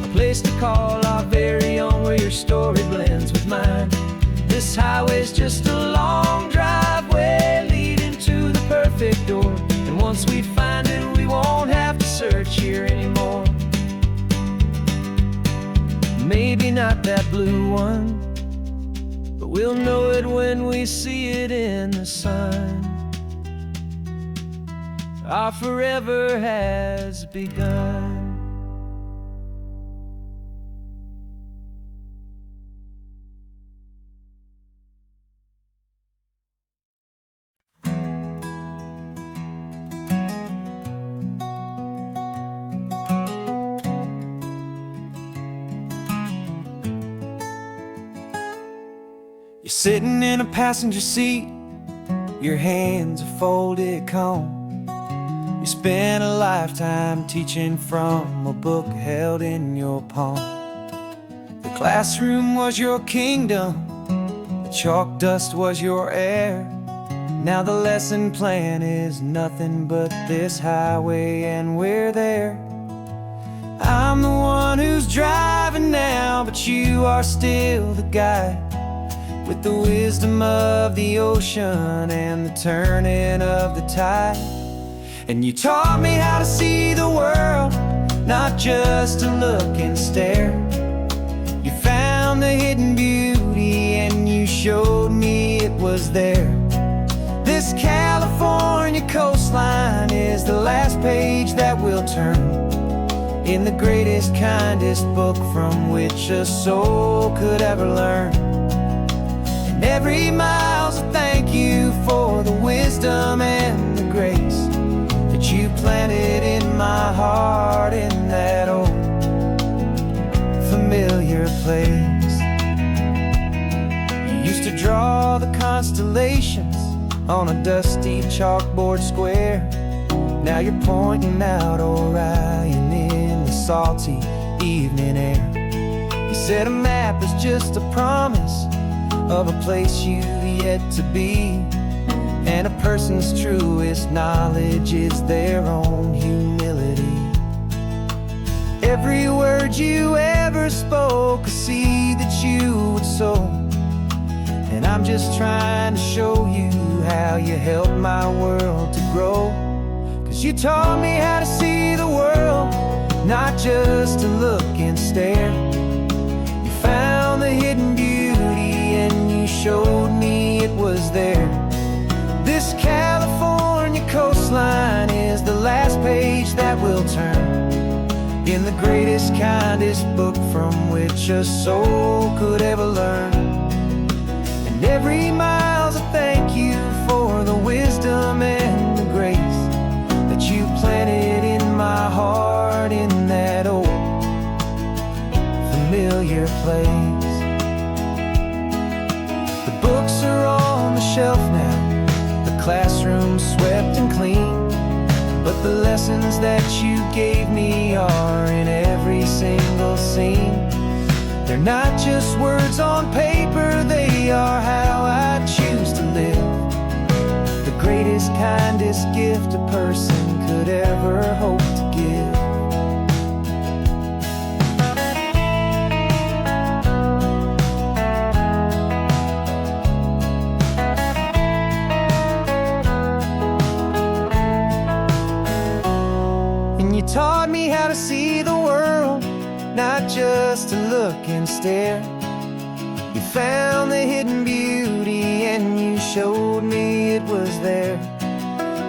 a place to call our very own, where your story blends with mine. This highway's just a long driveway leading to the perfect door, and once we find it, we won't have to search here anymore. Maybe not that blue one, but we'll know it when we see it in the sun. Our forever has begun. You're sitting in a passenger seat, your hands are folded calm. You spent a lifetime teaching from a book held in your palm. The classroom was your kingdom, the chalk dust was your air. Now the lesson plan is nothing but this highway, and we're there. I'm the one who's driving now, but you are still the guide. with the wisdom of the ocean and the turning of the tide. And you taught me how to see the world, not just to look and stare. You found the hidden beauty and you showed me it was there. This California coastline is the last page that we'll turn in the greatest, kindest book from which a soul could ever learn. And every mile's a thank you for the wisdom and the grace that you planted in my heart in that old familiar place. You used to draw the constellations on a dusty chalkboard square. Now you're pointing out Orion in the salty evening air. You said a map is just a promise of a place you've yet to be, and a person's truest knowledge is their own humility. Every word you ever spoke, a seed that you would sow, and I'm just trying to show you how you helped my world to grow. 'Cause you taught me how to see the world, not just to look and stare. You found the hidden beauty and you showed me it was there. This California coastline is the last page that we'll turn in the greatest, kindest book from which a soul could ever learn. And every mile's a thank you for the wisdom and the grace that you planted in my heart in that old familiar place. The books are on the shelf now, the classroom swept and clean, but the lessons that you gave me are in every single scene. They're not just words on paper, they are how I choose to live. The greatest, kindest gift a person could ever hope to give. And you taught me how to see the world, not just to look and stare. You found the hidden beauty and you showed me it was there.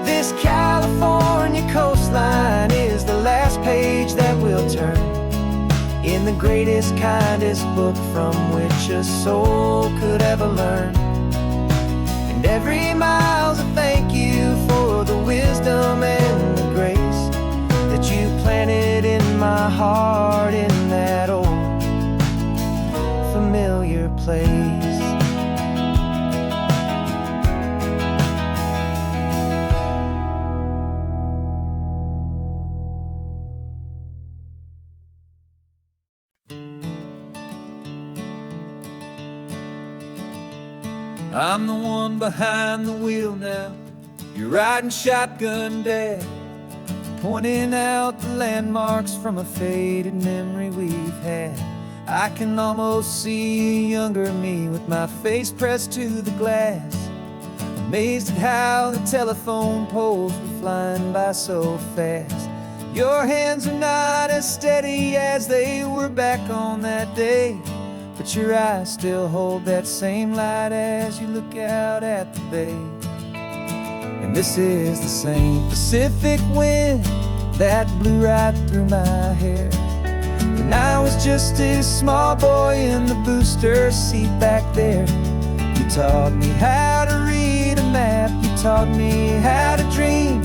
This California coastline is the last page that we'll turn in the greatest, kindest book from which a soul could ever learn. And every mile's a thank you for the wisdom and the grace that you planted in my heart in that old familiar place. I'm the one behind the wheel now. You're riding shotgun, Dad, pointing out the landmarks from a faded memory we've had. I can almost see a younger me with my face pressed to the glass, amazed at how the telephone poles were flying by so fast. Your hands are not as steady as they were back on that day, but your eyes still hold that same light as you look out at the bay. And this is the same Pacific wind that blew right through my hair when I was just a small boy in the booster seat back there. You taught me how to read a map, you taught me how to dream,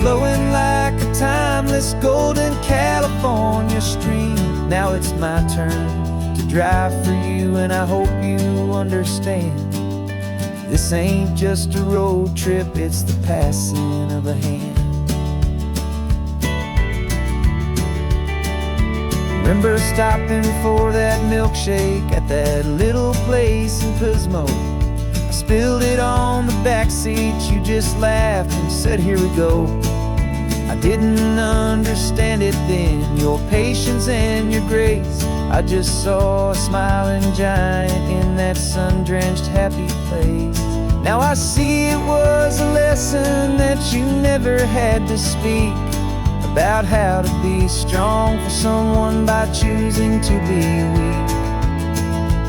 flowing like a timeless golden California stream. Now it's my turn to drive for you, and I hope you understand. This ain't just a road trip, it's the passing of a hand. Remember stopping for that milkshake at that little place in Pismo? I spilled it on the back seat, you just laughed and said, here we go. I didn't understand it then, your patience and your grace. I just saw a smiling giant in that sun-drenched happy place. Now I see it was a lesson that you never had to speak, about how to be strong for someone by choosing to be weak.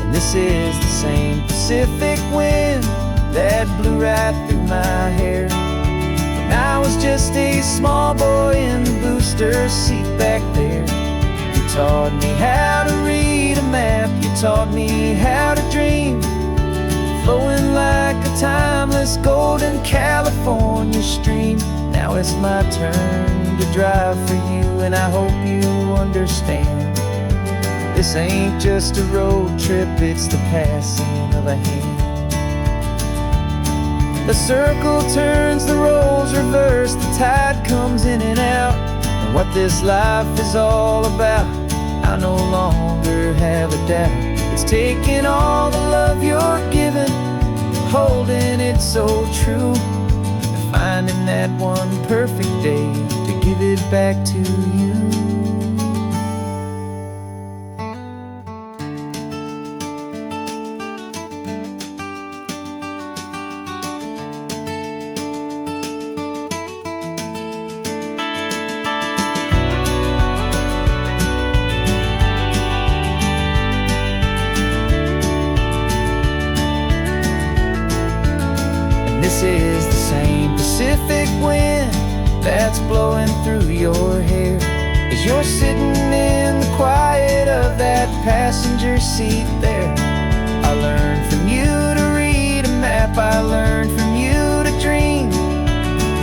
And this is the same Pacific wind that blew right through my hair when I was just a small boy in the booster seat back there. You taught me how to read a map, you taught me how to dream, flowing like a timeless golden California stream. Now it's my turn to drive for you, and I hope you understand. This ain't just a road trip, it's the passing of a hand. The circle turns, the roles reverse, the tide comes in and out. And what this life is all about, I no longer have a doubt. It's taking all the love you're giving, holding it so true, and finding that one perfect day to give it back to you. This is the same Pacific wind that's blowing through your hair as you're sitting in the quiet of that passenger seat there. I learned from you to read a map, I learned from you to dream,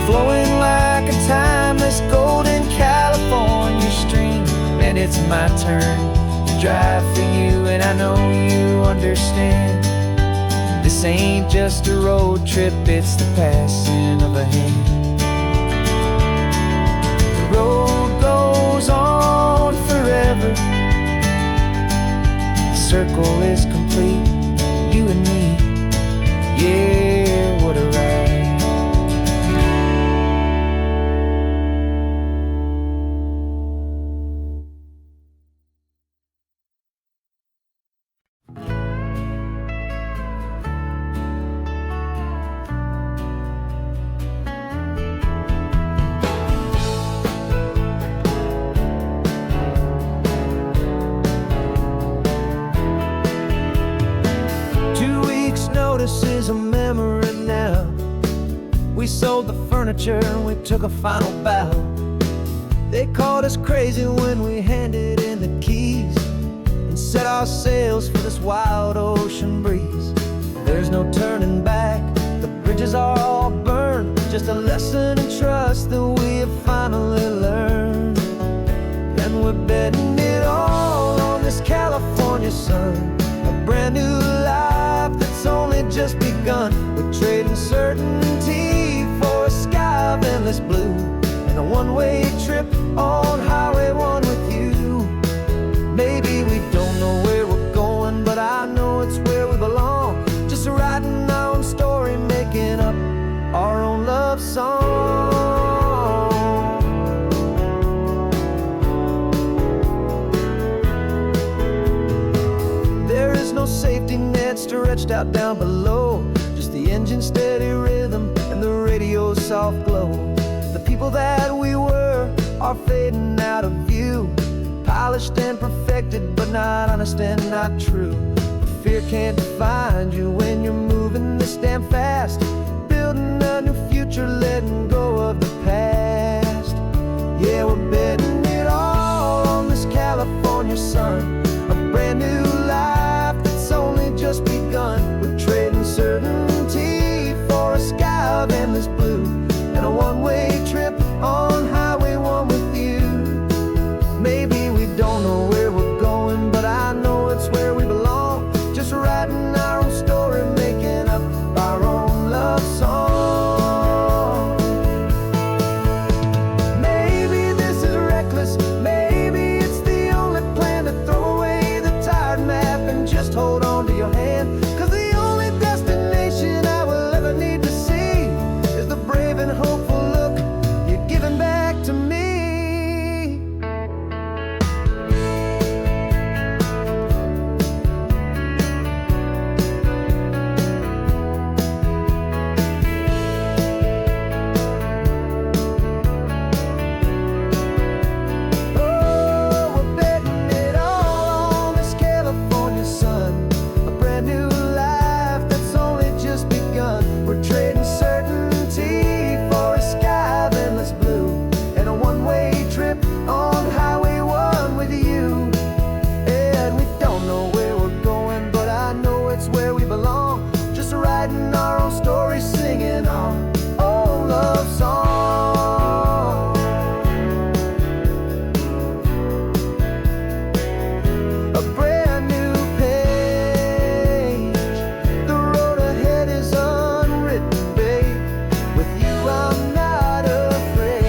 flowing like a timeless golden California stream. And it's my turn to drive for you, and I know you understand. This ain't just a road trip, it's the passing of a hand. The road goes on forever, the circle is complete, you and me, yeah, what a ride. Notice is a memory now. We sold the furniture and we took a final bow. They called us crazy when we handed in the keys and set our sails for this wild ocean breeze. There's no turning back, the bridges are all burned, just a lesson in trust that we have finally learned. And we're betting it all on this California sun, a brand new life that's only just begun. We're trading certainty for a sky of endless blue, and a one-way trip on Highway 1 with you. Maybe we don't know where we're going, but I know it's where we belong. Just writing our own story, making up our own love song. There is no safety net stretched out down below, just the engine's steady rhythm and the radio's soft glow. The people that we were are fading out of view, polished and perfected, but not honest and not true. Fear can't find you when you're moving this damn fast, building a new future, letting go of the past. Yeah, we're betting it all on this California sun, a brand new life that's only just begun. We're trading certainty for a sky of endless blue, and a one-way trip on Highway 1 with you. Maybe we don't know where we're going, but I know it's where we belong. Just writing our own story, making writing our own stories, singing our own love song. A brand new page, the road ahead is unwritten, babe. With you I'm not afraid.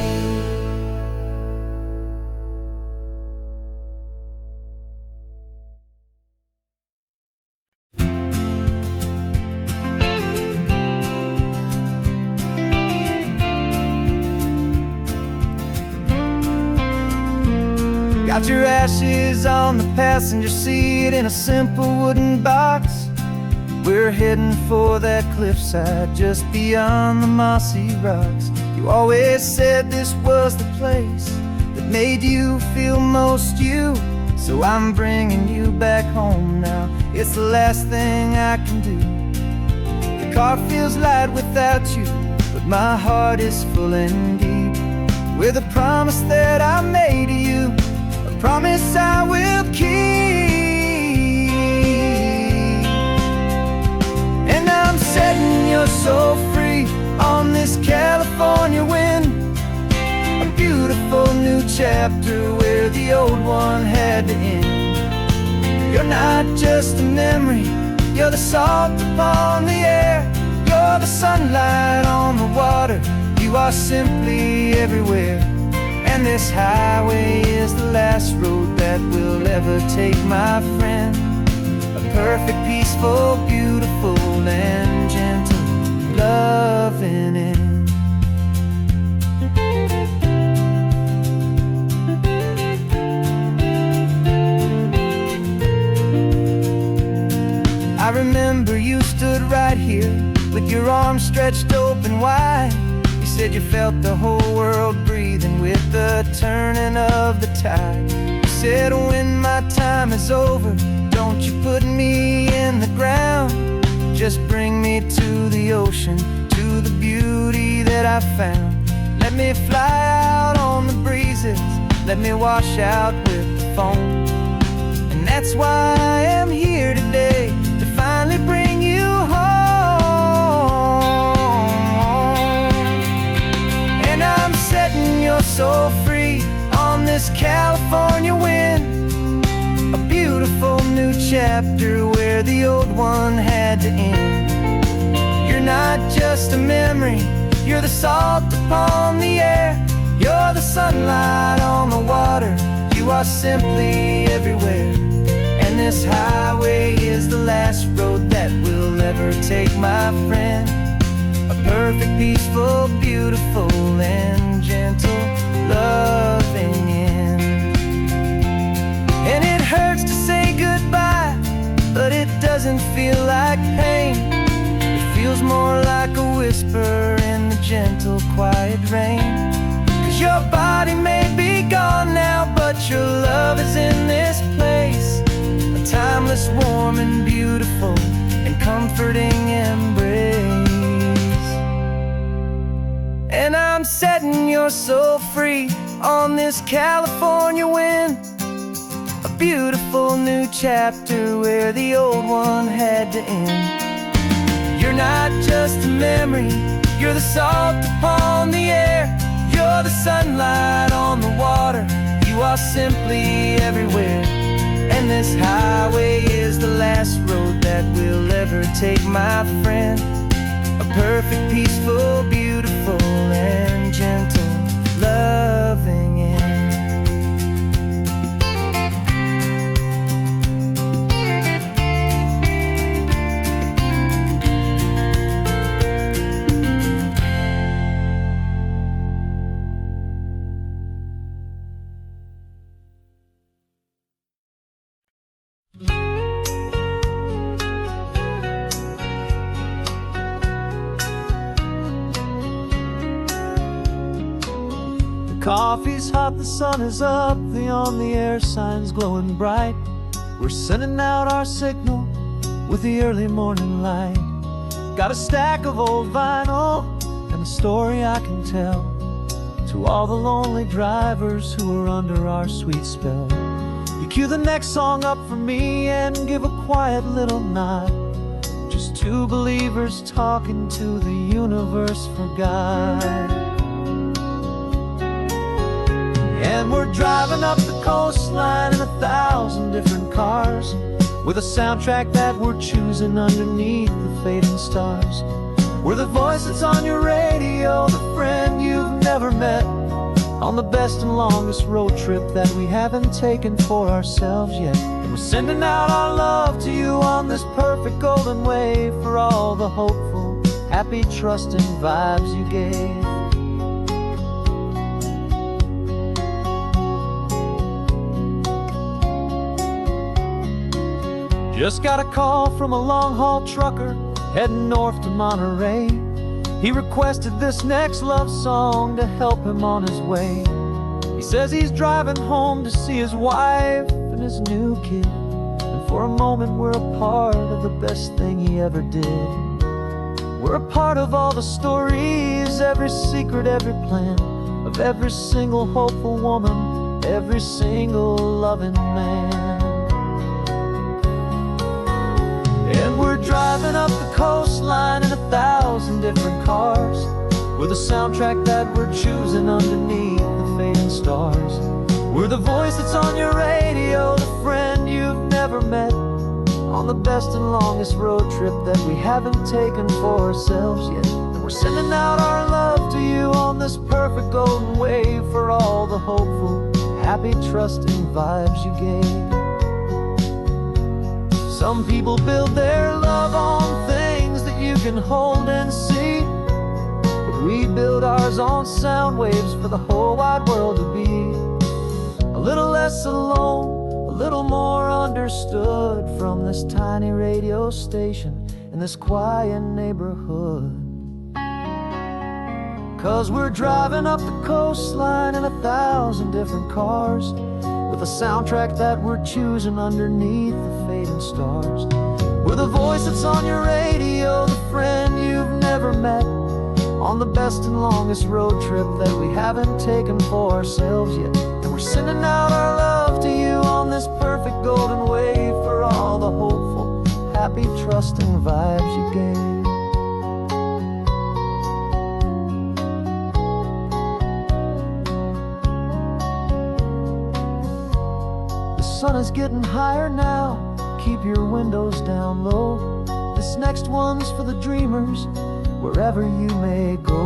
Got your ashes on the passenger seat in a simple wooden box. We're heading for that cliffside just beyond the mossy rocks. You always said this was the place that made you feel most you. So I'm bringing you back home now. It's the last thing I can do. The car feels light without you, but my heart is full and deep with a promise that I made to you, a promise I will keep. And I'm setting your soul free on this California wind, a beautiful new chapter where the old one had to end. You're not just a memory, you're the salt upon the air, you're the sunlight on the water, you are simply everywhere. And this highway is the last road that we'll ever take, my friend. A perfect, peaceful, beautiful, and gentle loving end. I remember you stood right here with your arms stretched open wide. You said you felt the whole world breathing with the turning of the tide. You said when my time is over, don't you put me in the ground, just bring me to the ocean, to the beauty that I found. Let me fly out on the breezes, let me wash out with the foam. And that's why I am here today, to finally bring you home. And I'm setting your soul free on this California wind, a beautiful new chapter where the old one had to end. You're not just a memory, you're the salt upon the air, you're the sunlight on the water, you are simply everywhere. And this highway is the last road that we'll ever take, my friend. A perfect, peaceful, beautiful, and gentle loving end. And it hurts to say goodbye, but it doesn't feel like pain. It feels more like a whisper in the gentle, quiet rain. 'Cause your body may be gone now, but your love is in this place, a timeless, warm, and beautiful, and comforting embrace. And I'm setting your soul free on this California wind, a beautiful new chapter where the old one had to end. You're not just a memory, you're the salt upon the air, you're the sunlight on the water, you are simply everywhere. And this highway is the last road that we'll ever take, my friend. A perfect, peaceful, beautiful, and gentle loving end. Coffee's hot, the sun is up, the on the air sign's glowing bright. We're sending out our signal with the early morning light. Got a stack of old vinyl and a story I can tell to all the lonely drivers who are under our sweet spell. You cue the next song up for me and give a quiet little nod. Just two believers talking to the universe for God. And we're driving up the coastline in 1,000 different cars, with a soundtrack that we're choosing underneath the fading stars. We're the voice that's on your radio, the friend you've never met, on the best and longest road trip that we haven't taken for ourselves yet. And we're sending out our love to you on this perfect golden wave, for all the hopeful, happy, trusting vibes you gave. Just got a call from a long-haul trucker heading north to Monterey. He requested this next love song to help him on his way. He says he's driving home to see his wife and his new kid, and for a moment we're a part of the best thing he ever did. We're a part of all the stories, every secret, every plan, of every single hopeful woman, every single loving man. And we're driving up the coastline in 1,000 different cars, with a soundtrack that we're choosing underneath the fading stars. We're the voice that's on your radio, the friend you've never met, on the best and longest road trip that we haven't taken for ourselves yet. And we're sending out our love to you on this perfect golden wave, for all the hopeful, happy, trusting vibes you gave. Some people build their love on things that you can hold and see, but we build ours on sound waves for the whole wide world to be a little less alone, a little more understood, from this tiny radio station in this quiet neighborhood. 'Cause we're driving up the coastline in 1,000 different cars, with a soundtrack that we're choosing underneath the fading stars. We're the voice that's on your radio, the friend you've never met, on the best and longest road trip that we haven't taken for ourselves yet. And we're sending out our love to you on this perfect golden wave, for all the hopeful, happy, trusting vibes you gave. The sun is getting higher now, keep your windows down low. This next one's for the dreamers, wherever you may go.